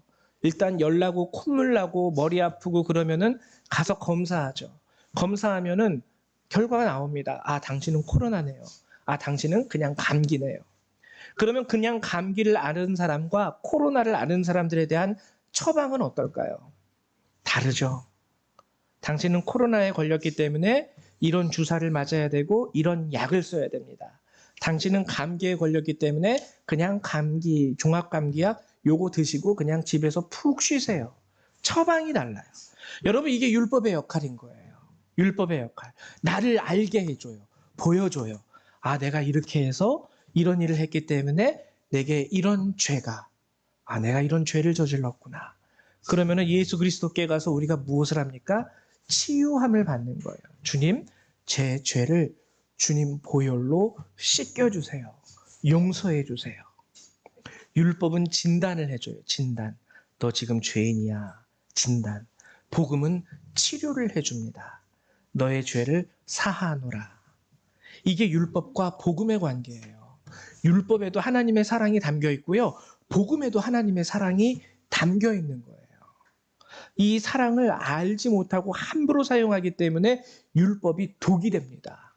일단 열나고 콧물 나고 머리 아프고 그러면은 가서 검사하죠. 검사하면은 결과가 나옵니다. 아, 당신은 코로나네요. 아, 당신은 그냥 감기네요. 그러면 그냥 감기를 앓은 사람과 코로나를 앓은 사람들에 대한 처방은 어떨까요? 다르죠. 당신은 코로나에 걸렸기 때문에 이런 주사를 맞아야 되고 이런 약을 써야 됩니다. 당신은 감기에 걸렸기 때문에 그냥 감기, 종합감기약 요거 드시고 그냥 집에서 푹 쉬세요. 처방이 달라요. 여러분, 이게 율법의 역할인 거예요. 율법의 역할. 나를 알게 해줘요. 보여줘요. 아, 내가 이렇게 해서 이런 일을 했기 때문에 내게 이런 죄가, 아, 내가 이런 죄를 저질렀구나. 그러면은 예수 그리스도께 가서 우리가 무엇을 합니까? 치유함을 받는 거예요. 주님, 제 죄를 주님 보혈로 씻겨주세요. 용서해주세요. 율법은 진단을 해줘요. 진단. 너 지금 죄인이야. 진단. 복음은 치료를 해줍니다. 너의 죄를 사하노라. 이게 율법과 복음의 관계예요. 율법에도 하나님의 사랑이 담겨 있고요. 복음에도 하나님의 사랑이 담겨 있는 거예요. 이 사랑을 알지 못하고 함부로 사용하기 때문에 율법이 독이 됩니다.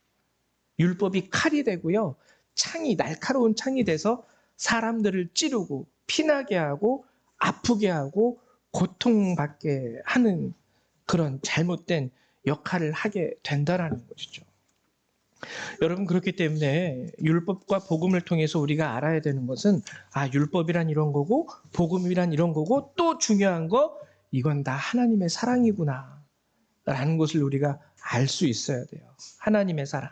율법이 칼이 되고요. 창이, 날카로운 창이 돼서 사람들을 찌르고 피나게 하고 아프게 하고 고통받게 하는 그런 잘못된 역할을 하게 된다라는 것이죠. 여러분, 그렇기 때문에 율법과 복음을 통해서 우리가 알아야 되는 것은, 아, 율법이란 이런 거고 복음이란 이런 거고, 또 중요한 거, 이건 다 하나님의 사랑이구나 라는 것을 우리가 알 수 있어야 돼요. 하나님의 사랑.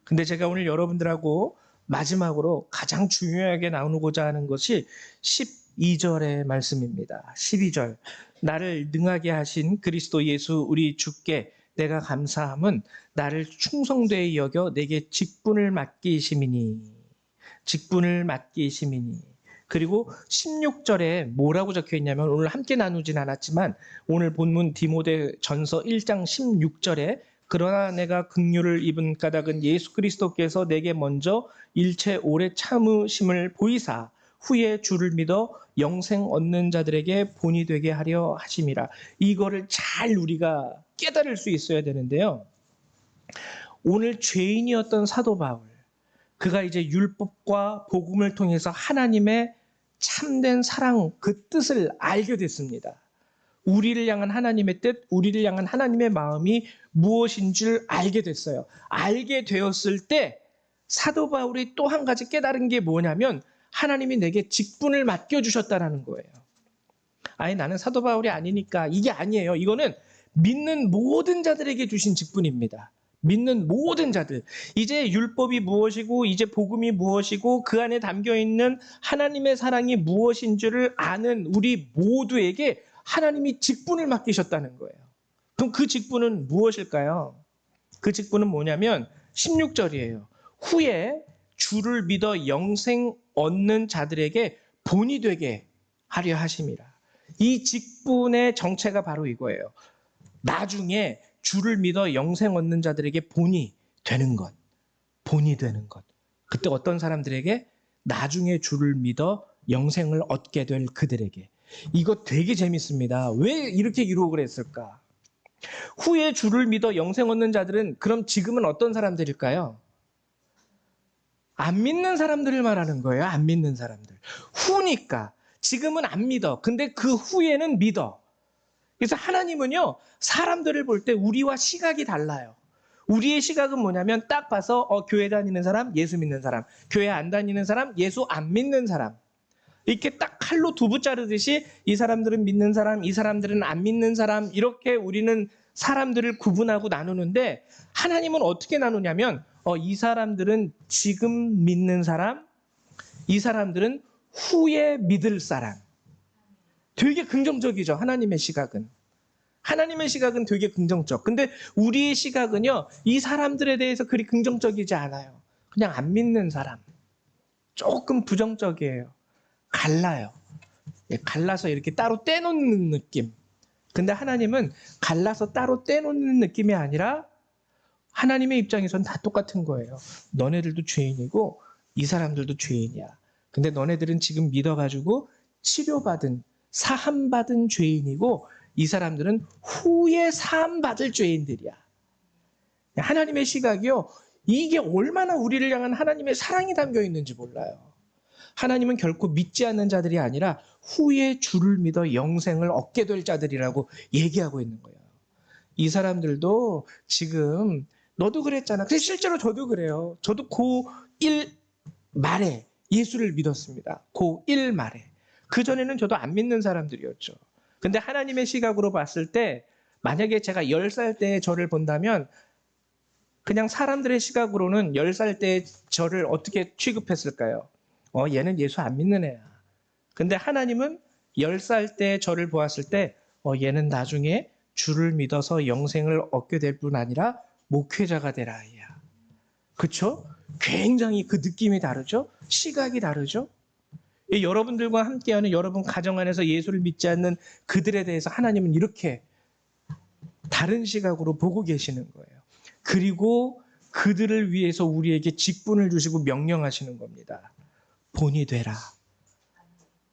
근데 제가 오늘 여러분들하고 마지막으로 가장 중요하게 나누고자 하는 것이 12절의 말씀입니다. 12절. 나를 능하게 하신 그리스도 예수 우리 주께 내가 감사함은 나를 충성되이 여겨 내게 직분을 맡기심이니. 직분을 맡기심이니. 그리고 16절에 뭐라고 적혀 있냐면, 오늘 함께 나누진 않았지만 오늘 본문 디모데전서 1장 16절에 그러나 내가 긍휼을 입은 까닭은 예수 그리스도께서 내게 먼저 일체 오래 참으심을 보이사 후에 주를 믿어 영생 얻는 자들에게 본이 되게 하려 하심이라. 이거를 잘 우리가 깨달을 수 있어야 되는데요. 오늘 죄인이었던 사도 바울, 그가 이제 율법과 복음을 통해서 하나님의 참된 사랑, 그 뜻을 알게 됐습니다. 우리를 향한 하나님의 뜻, 우리를 향한 하나님의 마음이 무엇인 줄 알게 됐어요. 알게 되었을 때 사도 바울이 또 한 가지 깨달은 게 뭐냐면 하나님이 내게 직분을 맡겨주셨다는 거예요. 아니 나는 사도 바울이 아니니까, 이게 아니에요. 이거는 믿는 모든 자들에게 주신 직분입니다. 믿는 모든 자들. 이제 율법이 무엇이고 이제 복음이 무엇이고 그 안에 담겨있는 하나님의 사랑이 무엇인 줄을 아는 우리 모두에게 하나님이 직분을 맡기셨다는 거예요. 그럼 그 직분은 무엇일까요? 그 직분은 뭐냐면 16절이에요. 후에 주를 믿어 영생 얻는 자들에게 본이 되게 하려 하심이라. 이 직분의 정체가 바로 이거예요. 나중에 주를 믿어 영생 얻는 자들에게 본이 되는 것. 본이 되는 것. 그때 어떤 사람들에게? 나중에 주를 믿어 영생을 얻게 될 그들에게. 이거 되게 재밌습니다. 왜 이렇게 기록을 했을까? 후에 주를 믿어 영생 얻는 자들은 그럼 지금은 어떤 사람들일까요? 안 믿는 사람들을 말하는 거예요. 안 믿는 사람들. 후니까. 지금은 안 믿어. 근데 그 후에는 믿어. 그래서 하나님은요, 사람들을 볼 때 우리와 시각이 달라요. 우리의 시각은 뭐냐면 딱 봐서 교회 다니는 사람, 예수 믿는 사람, 교회 안 다니는 사람, 예수 안 믿는 사람. 이렇게 딱 칼로 두부 자르듯이 이 사람들은 믿는 사람, 이 사람들은 안 믿는 사람, 이렇게 우리는 사람들을 구분하고 나누는데 하나님은 어떻게 나누냐면 이 사람들은 지금 믿는 사람, 이 사람들은 후에 믿을 사람. 되게 긍정적이죠. 하나님의 시각은. 하나님의 시각은 되게 긍정적. 근데 우리의 시각은요, 이 사람들에 대해서 그리 긍정적이지 않아요. 그냥 안 믿는 사람. 조금 부정적이에요. 갈라요. 갈라서 이렇게 따로 떼놓는 느낌. 근데 하나님은 갈라서 따로 떼놓는 느낌이 아니라 하나님의 입장에선 다 똑같은 거예요. 너네들도 죄인이고 이 사람들도 죄인이야. 근데 너네들은 지금 믿어가지고 치료받은, 사함받은 죄인이고 이 사람들은 후에 사함받을 죄인들이야. 하나님의 시각이요, 이게 얼마나 우리를 향한 하나님의 사랑이 담겨 있는지 몰라요. 하나님은 결코 믿지 않는 자들이 아니라 후에 주를 믿어 영생을 얻게 될 자들이라고 얘기하고 있는 거예요. 이 사람들도 지금 너도 그랬잖아. 근데 실제로 저도 그래요. 저도 고1 말에 예수를 믿었습니다. 고1 말에. 그전에는 저도 안 믿는 사람들이었죠. 근데 하나님의 시각으로 봤을 때 만약에 제가 10살 때 저를 본다면 그냥 사람들의 시각으로는 10살 때 저를 어떻게 취급했을까요? 얘는 예수 안 믿는 애야. 근데 하나님은 10살 때 저를 보았을 때 얘는 나중에 주를 믿어서 영생을 얻게 될 뿐 아니라 목회자가 될 아이야. 그렇죠? 굉장히 그 느낌이 다르죠? 시각이 다르죠? 여러분들과 함께하는 여러분 가정 안에서 예수를 믿지 않는 그들에 대해서 하나님은 이렇게 다른 시각으로 보고 계시는 거예요. 그리고 그들을 위해서 우리에게 직분을 주시고 명령하시는 겁니다. 본이 되라.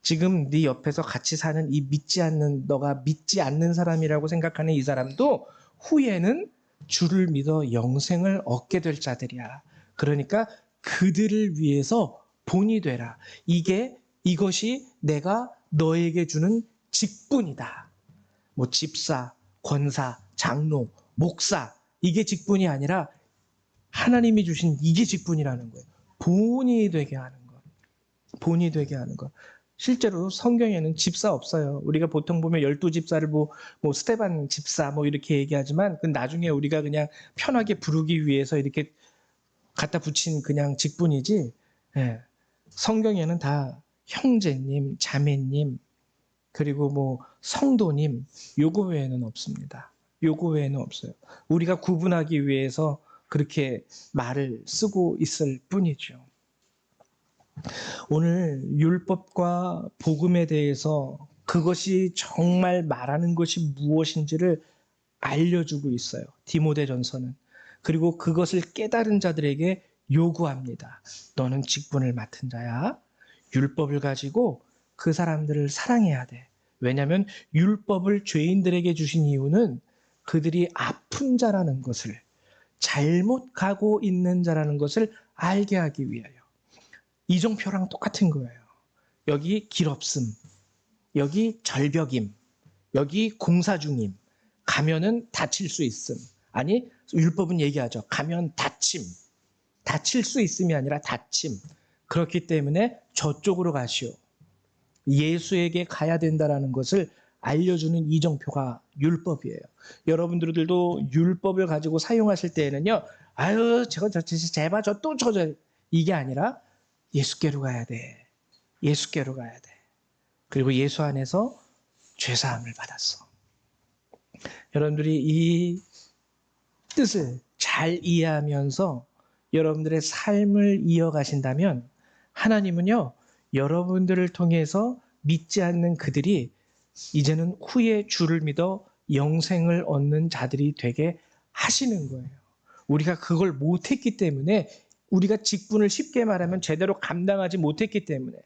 지금 네 옆에서 같이 사는 이 믿지 않는, 너가 믿지 않는 사람이라고 생각하는 이 사람도 후에는 주를 믿어 영생을 얻게 될 자들이야. 그러니까 그들을 위해서 본이 되라. 이것이 내가 너에게 주는 직분이다. 뭐 집사, 권사, 장로, 목사, 이게 직분이 아니라 하나님이 주신 이게 직분이라는 거예요. 본이 되게 하는 것. 본이 되게 하는 것. 실제로 성경에는 집사 없어요. 우리가 보통 보면 12집사를 뭐 스데반 집사 뭐 이렇게 얘기하지만 그 나중에 우리가 그냥 편하게 부르기 위해서 이렇게 갖다 붙인 그냥 직분이지. 예. 성경에는 다 형제님, 자매님, 그리고 뭐 성도님, 요거 외에는 없습니다. 요거 외에는 없어요. 우리가 구분하기 위해서 그렇게 말을 쓰고 있을 뿐이죠. 오늘 율법과 복음에 대해서 그것이 정말 말하는 것이 무엇인지를 알려주고 있어요. 디모데전서는. 그리고 그것을 깨달은 자들에게 요구합니다. 너는 직분을 맡은 자야. 율법을 가지고 그 사람들을 사랑해야 돼. 왜냐하면 율법을 죄인들에게 주신 이유는 그들이 아픈 자라는 것을, 잘못 가고 있는 자라는 것을 알게 하기 위하여. 이정표랑 똑같은 거예요. 여기 길 없음, 여기 절벽임, 여기 공사 중임, 가면은 다칠 수 있음. 아니, 율법은 얘기하죠. 가면 다침. 다칠 수 있음이 아니라 다침. 그렇기 때문에 저쪽으로 가시오. 예수에게 가야 된다라는 것을 알려주는 이정표가 율법이에요. 여러분들도 율법을 가지고 사용하실 때에는요, 아유, 제발 이게 아니라 예수께로 가야 돼. 예수께로 가야 돼. 그리고 예수 안에서 죄사함을 받았어. 여러분들이 이 뜻을 잘 이해하면서 여러분들의 삶을 이어가신다면 하나님은요, 여러분들을 통해서 믿지 않는 그들이 이제는 후에 주를 믿어 영생을 얻는 자들이 되게 하시는 거예요. 우리가 그걸 못했기 때문에, 우리가 직분을 쉽게 말하면 제대로 감당하지 못했기 때문에,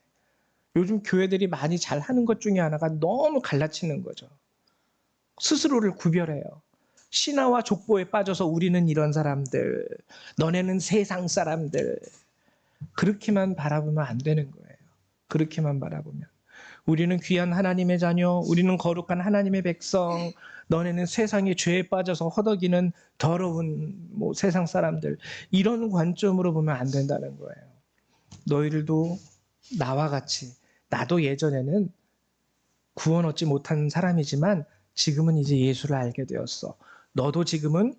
요즘 교회들이 많이 잘하는 것 중에 하나가 너무 갈라치는 거죠. 스스로를 구별해요. 신화와 족보에 빠져서 우리는 이런 사람들, 너네는 세상 사람들, 그렇게만 바라보면 안 되는 거예요. 그렇게만 바라보면. 우리는 귀한 하나님의 자녀, 우리는 거룩한 하나님의 백성, 너네는 세상의 죄에 빠져서 허덕이는 더러운 세상 사람들, 이런 관점으로 보면 안 된다는 거예요. 너희들도 나와 같이, 나도 예전에는 구원 얻지 못한 사람이지만 지금은 이제 예수를 알게 되었어. 너도 지금은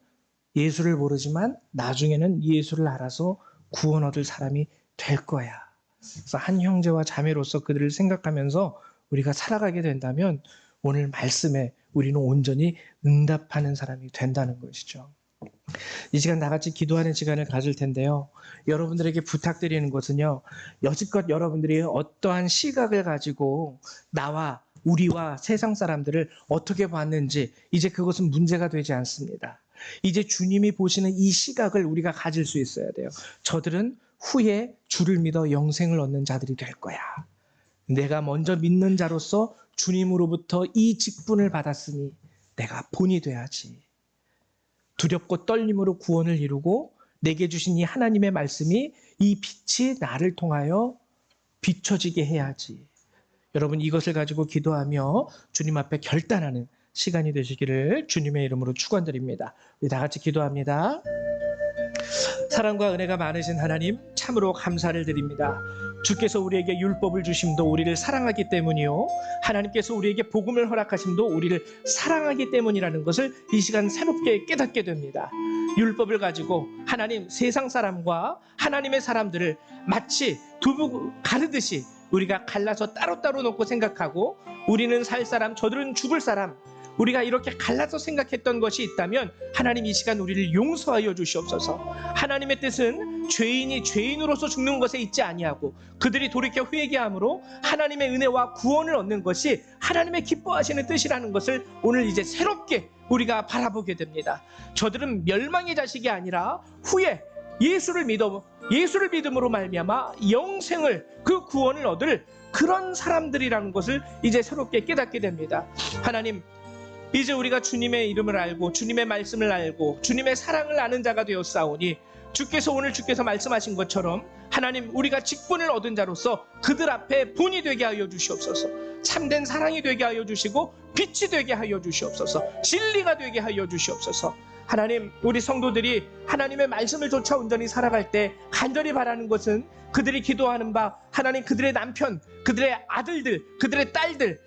예수를 모르지만 나중에는 예수를 알아서 구원 얻을 사람이 될 거야. 그래서 한 형제와 자매로서 그들을 생각하면서 우리가 살아가게 된다면 오늘 말씀에 우리는 온전히 응답하는 사람이 된다는 것이죠. 이 시간 나같이 기도하는 시간을 가질 텐데요. 여러분들에게 부탁드리는 것은요, 여지껏 여러분들이 어떠한 시각을 가지고 나와 우리와 세상 사람들을 어떻게 봤는지 이제 그것은 문제가 되지 않습니다. 이제 주님이 보시는 이 시각을 우리가 가질 수 있어야 돼요. 저들은 후에 주를 믿어 영생을 얻는 자들이 될 거야. 내가 먼저 믿는 자로서 주님으로부터 이 직분을 받았으니 내가 본이 돼야지. 두렵고 떨림으로 구원을 이루고 내게 주신 이 하나님의 말씀이, 이 빛이 나를 통하여 비춰지게 해야지. 여러분, 이것을 가지고 기도하며 주님 앞에 결단하는 시간이 되시기를 주님의 이름으로 축원드립니다. 우리 다 같이 기도합니다. 사랑과 은혜가 많으신 하나님, 참으로 감사를 드립니다. 주께서 우리에게 율법을 주심도 우리를 사랑하기 때문이요, 하나님께서 우리에게 복음을 허락하심도 우리를 사랑하기 때문이라는 것을 이 시간 새롭게 깨닫게 됩니다. 율법을 가지고 하나님, 세상 사람과 하나님의 사람들을 마치 두부 가르듯이 우리가 갈라서 따로따로 놓고 생각하고, 우리는 살 사람, 저들은 죽을 사람, 우리가 이렇게 갈라서 생각했던 것이 있다면 하나님, 이 시간 우리를 용서하여 주시옵소서. 하나님의 뜻은 죄인이 죄인으로서 죽는 것에 있지 아니하고 그들이 돌이켜 회개함으로 하나님의 은혜와 구원을 얻는 것이 하나님의 기뻐하시는 뜻이라는 것을 오늘 이제 새롭게 우리가 바라보게 됩니다. 저들은 멸망의 자식이 아니라 후에 예수를 믿음으로 말미암아 영생을, 그 구원을 얻을 그런 사람들이라는 것을 이제 새롭게 깨닫게 됩니다. 하나님, 이제 우리가 주님의 이름을 알고 주님의 말씀을 알고 주님의 사랑을 아는 자가 되었사오니, 오늘 주께서 말씀하신 것처럼 하나님, 우리가 직분을 얻은 자로서 그들 앞에 본이 되게 하여 주시옵소서. 참된 사랑이 되게 하여 주시고 빛이 되게 하여 주시옵소서. 진리가 되게 하여 주시옵소서. 하나님, 우리 성도들이 하나님의 말씀을 쫓아 온전히 살아갈 때 간절히 바라는 것은 그들이 기도하는 바, 하나님, 그들의 남편, 그들의 아들들, 그들의 딸들,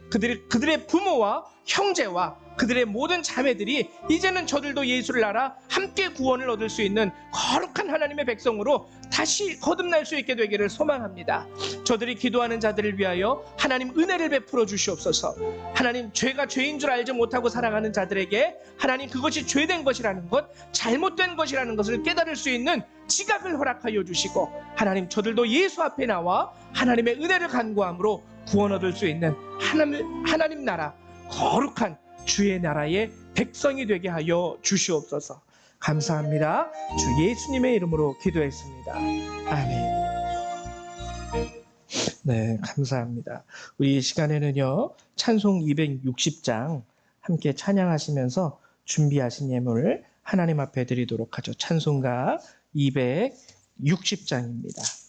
그들의 부모와 형제와 그들의 모든 자매들이 이제는 저들도 예수를 알아 함께 구원을 얻을 수 있는 거룩한 하나님의 백성으로 다시 거듭날 수 있게 되기를 소망합니다. 저들이 기도하는 자들을 위하여 하나님 은혜를 베풀어 주시옵소서. 하나님, 죄가 죄인 줄 알지 못하고 살아가는 자들에게 하나님, 그것이 죄된 것이라는 것, 잘못된 것이라는 것을 깨달을 수 있는 지각을 허락하여 주시고, 하나님, 저들도 예수 앞에 나와 하나님의 은혜를 간구함으로 구원 얻을 수 있는 하나님 나라, 거룩한 주의 나라의 백성이 되게 하여 주시옵소서. 감사합니다. 주 예수님의 이름으로 기도했습니다. 아멘. 네, 감사합니다. 우리 이 시간에는요, 찬송 260장 함께 찬양하시면서 준비하신 예물을 하나님 앞에 드리도록 하죠. 찬송가 260장입니다.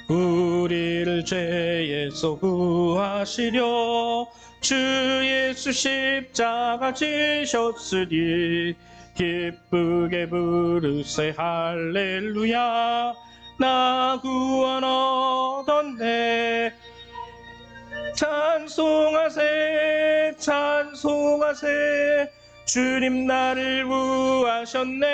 우리를 죄에서 구하시려 주 예수 십자가 지셨으니 기쁘게 부르세 할렐루야 나 구원 얻었네. 찬송하세 찬송하세 주님 나를 구하셨네.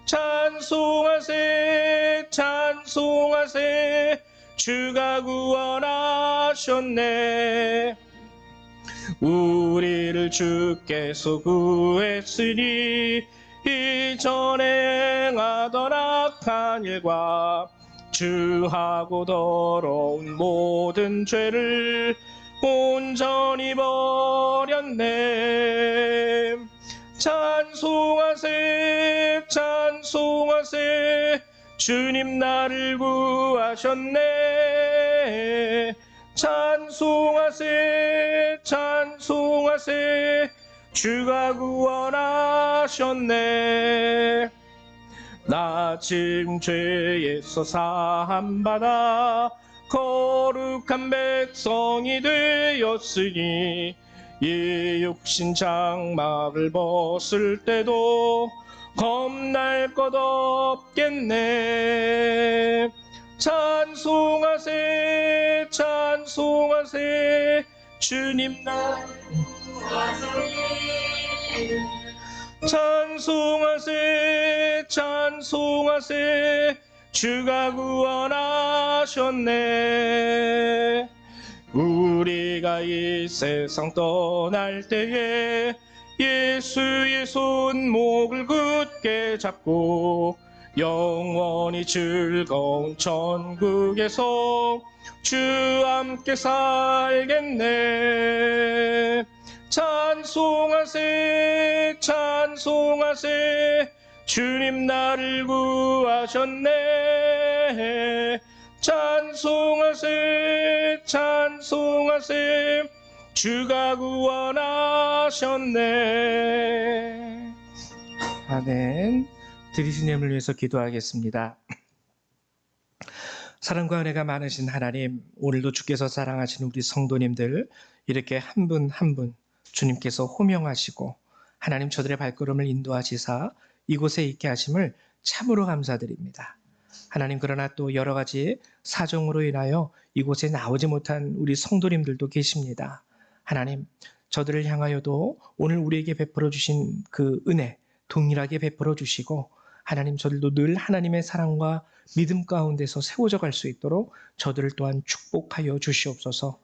찬송하세 찬송하세 주가 구원하셨네. 우리를 주께서 구했으니 이전에 행하던 악한 일과 주하고 더러운 모든 죄를 온전히 버렸네. 찬송하세 찬송하세 주님 나를 구하셨네. 찬송하세 찬송하세 주가 구원하셨네. 나 지금 죄에서 사함받아 거룩한 백성이 되었으니 이 육신 장막을 벗을 때도 겁날 것 없겠네. 찬송하세 찬송하세 주님 나를 구하셨네. 찬송하세 찬송하세 주가 구원하셨네. 우리가 이 세상 떠날 때에 예수의 손목을 굳게 잡고 영원히 즐거운 천국에서 주 함께 살겠네. 찬송하세 찬송하세 주님 나를 구하셨네. 찬송하세 찬송하세 주가 구원하셨네. 아멘. 들으신 예물을 위해서 기도하겠습니다. 사랑과 은혜가 많으신 하나님, 오늘도 주께서 사랑하시는 우리 성도님들 이렇게 한 분 한 분 주님께서 호명하시고 하나님 저들의 발걸음을 인도하시사 이곳에 있게 하심을 참으로 감사드립니다. 하나님, 그러나 또 여러 가지 사정으로 인하여 이곳에 나오지 못한 우리 성도님들도 계십니다. 하나님, 저들을 향하여도 오늘 우리에게 베풀어 주신 그 은혜 동일하게 베풀어 주시고 하나님, 저들도 늘 하나님의 사랑과 믿음 가운데서 세워져 갈 수 있도록 저들을 또한 축복하여 주시옵소서.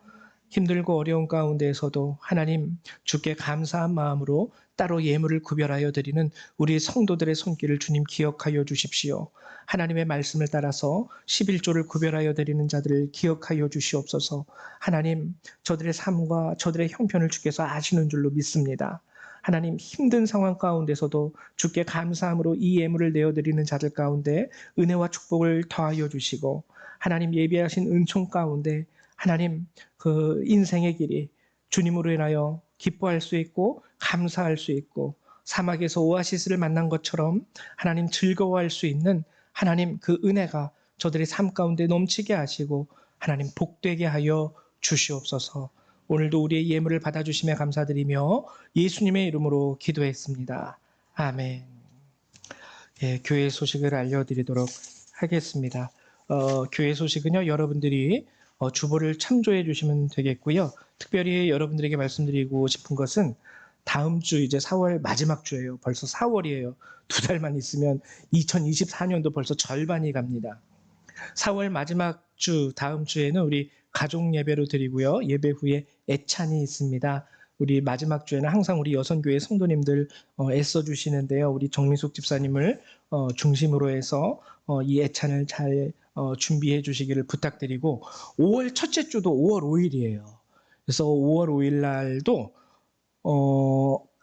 힘들고 어려운 가운데에서도 하나님 주께 감사한 마음으로 따로 예물을 구별하여 드리는 우리 성도들의 손길을 주님 기억하여 주십시오. 하나님의 말씀을 따라서 11조를 구별하여 드리는 자들을 기억하여 주시옵소서. 하나님, 저들의 삶과 저들의 형편을 주께서 아시는 줄로 믿습니다. 하나님, 힘든 상황 가운데서도 주께 감사함으로 이 예물을 내어드리는 자들 가운데 은혜와 축복을 더하여 주시고 하나님 예비하신 은총 가운데 하나님 그 인생의 길이 주님으로 인하여 기뻐할 수 있고 감사할 수 있고 사막에서 오아시스를 만난 것처럼 하나님 즐거워할 수 있는 하나님 그 은혜가 저들의 삶 가운데 넘치게 하시고 하나님 복되게 하여 주시옵소서. 오늘도 우리의 예물을 받아주심에 감사드리며 예수님의 이름으로 기도했습니다. 아멘. 예, 교회 소식을 알려드리도록 하겠습니다. 교회 소식은요, 여러분들이 주보를 참조해 주시면 되겠고요. 특별히 여러분들에게 말씀드리고 싶은 것은 다음 주 이제 4월 마지막 주예요. 벌써 4월이에요. 2달만 있으면 2024년도 벌써 절반이 갑니다. 4월 마지막 주 다음 주에는 우리 가족 예배로 드리고요. 예배 후에 애찬이 있습니다. 우리 마지막 주에는 항상 우리 여선교회 성도님들 애써주시는데요. 우리 정민숙 집사님을 중심으로 해서 이 애찬을 잘 준비해 주시기를 부탁드리고 5월 첫째 주도 5월 5일이에요. 그래서 5월 5일 날도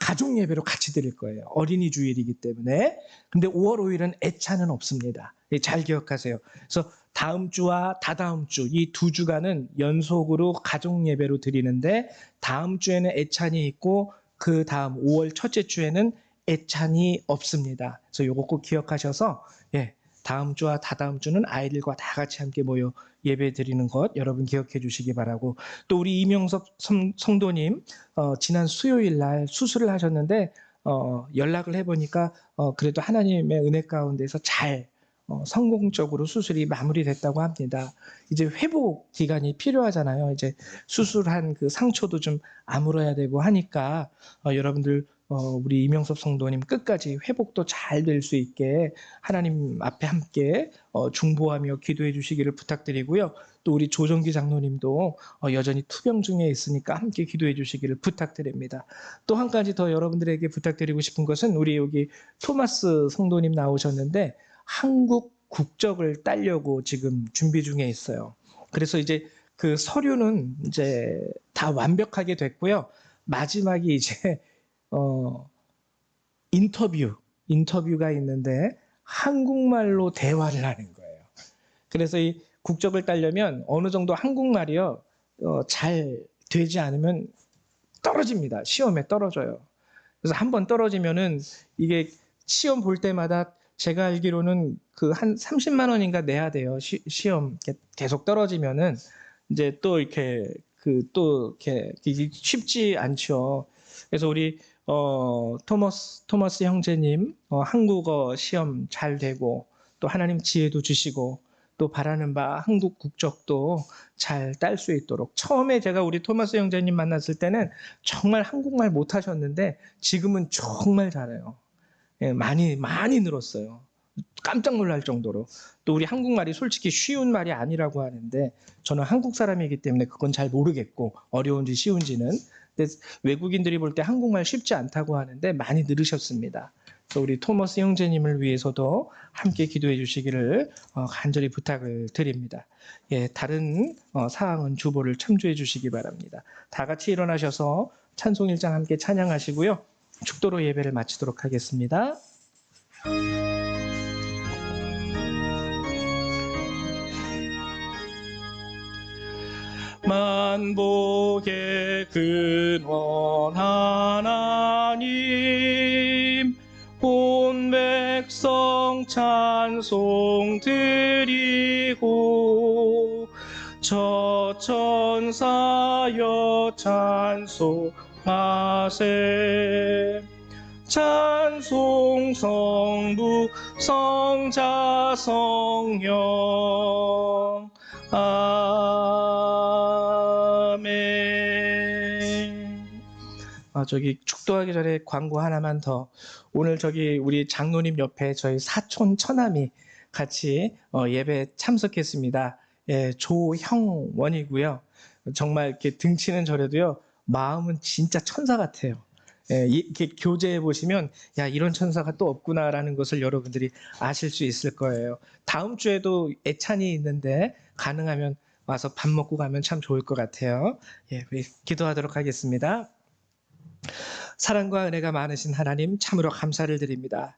가족 예배로 같이 드릴 거예요. 어린이 주일이기 때문에. 근데 5월 5일은 애차는 없습니다. 잘 기억하세요. 그래서 다음 주와 다다음 주 이 두 주간은 연속으로 가족 예배로 드리는데 다음 주에는 애찬이 있고 그 다음 5월 첫째 주에는 애찬이 없습니다. 그래서 요거 꼭 기억하셔서 다음 주와 다다음 주는 아이들과 다 같이 함께 모여 예배 드리는 것 여러분 기억해 주시기 바라고, 또 우리 이명섭 성도님 지난 수요일 날 수술을 하셨는데 연락을 해보니까 그래도 하나님의 은혜 가운데서 잘 성공적으로 수술이 마무리됐다고 합니다. 이제 회복 기간이 필요하잖아요. 이제 수술한 그 상처도 좀 아물어야 되고 하니까 여러분들 우리 이명섭 성도님 끝까지 회복도 잘 될 수 있게 하나님 앞에 함께 중보하며 기도해 주시기를 부탁드리고요. 또 우리 조정기 장로님도 여전히 투병 중에 있으니까 함께 기도해 주시기를 부탁드립니다. 또 한 가지 더 여러분들에게 부탁드리고 싶은 것은 우리 여기 토마스 성도님 나오셨는데 한국 국적을 따려고 지금 준비 중에 있어요. 그래서 이제 그 서류는 이제 다 완벽하게 됐고요. 마지막이 이제 인터뷰가 있는데 한국말로 대화를 하는 거예요. 그래서 이 국적을 따려면 어느 정도 한국말이요 잘 되지 않으면 떨어집니다. 시험에 떨어져요. 그래서 한번 떨어지면은 이게 시험 볼 때마다 제가 알기로는 그 한 30만 원인가 내야 돼요. 시험 계속 떨어지면은 이제 또 이렇게 이게 쉽지 않죠. 그래서 우리 토머스 형제님 한국어 시험 잘 되고 또 하나님 지혜도 주시고 또 바라는 바 한국 국적도 잘 딸 수 있도록, 처음에 제가 우리 토마스 형제님 만났을 때는 정말 한국말 못하셨는데 지금은 정말 잘해요. 많이 늘었어요. 깜짝 놀랄 정도로. 또 우리 한국말이 솔직히 쉬운 말이 아니라고 하는데 저는 한국 사람이기 때문에 그건 잘 모르겠고 어려운지 쉬운지는. 근데 외국인들이 볼 때 한국말 쉽지 않다고 하는데 많이 늘으셨습니다. 그래서 우리 토머스 형제님을 위해서도 함께 기도해 주시기를 간절히 부탁을 드립니다. 다른 사항은 주보를 참조해 주시기 바랍니다. 다 같이 일어나셔서 찬송 1장 함께 찬양하시고요. 축도로 예배를 마치도록 하겠습니다. 만복의 근원 하나님, 온 백성 찬송 드리고 저 천사여 찬송하세. 찬송 성부 성자 성령 아멘. 저기 축도하기 전에 광고 하나만 더. 오늘 저기 우리 장로님 옆에 저희 사촌 처남이 같이 예배 참석했습니다. 조형원이고요. 정말 이렇게 등치는 저래도요 마음은 진짜 천사 같아요. 이렇게 교제해 보시면 야 이런 천사가 또 없구나라는 것을 여러분들이 아실 수 있을 거예요. 다음 주에도 애찬이 있는데 가능하면 와서 밥 먹고 가면 참 좋을 것 같아요. 우리 기도하도록 하겠습니다. 사랑과 은혜가 많으신 하나님 참으로 감사를 드립니다.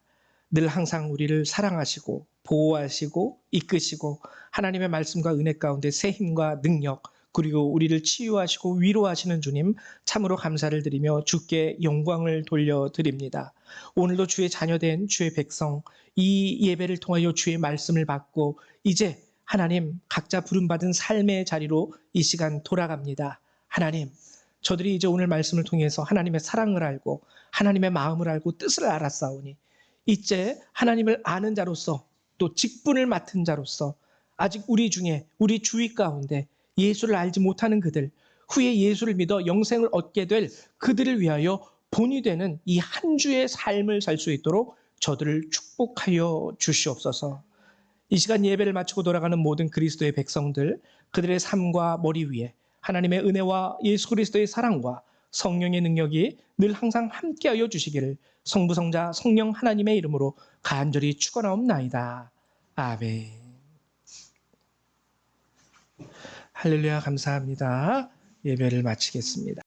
늘 항상 우리를 사랑하시고 보호하시고 이끄시고 하나님의 말씀과 은혜 가운데 새 힘과 능력 그리고 우리를 치유하시고 위로하시는 주님 참으로 감사를 드리며 주께 영광을 돌려드립니다. 오늘도 주의 자녀된 주의 백성 이 예배를 통하여 주의 말씀을 받고 이제 하나님 각자 부름받은 삶의 자리로 이 시간 돌아갑니다. 하나님 저들이 이제 오늘 말씀을 통해서 하나님의 사랑을 알고 하나님의 마음을 알고 뜻을 알았사오니 이제 하나님을 아는 자로서 또 직분을 맡은 자로서 아직 우리 중에 우리 주위 가운데 예수를 알지 못하는 그들, 후에 예수를 믿어 영생을 얻게 될 그들을 위하여 본이 되는 이 한 주의 삶을 살 수 있도록 저들을 축복하여 주시옵소서. 이 시간 예배를 마치고 돌아가는 모든 그리스도의 백성들, 그들의 삶과 머리 위에 하나님의 은혜와 예수 그리스도의 사랑과 성령의 능력이 늘 항상 함께하여 주시기를 성부, 성자, 성령 하나님의 이름으로 간절히 축원하옵나이다. 아멘. 할렐루야 감사합니다. 예배를 마치겠습니다.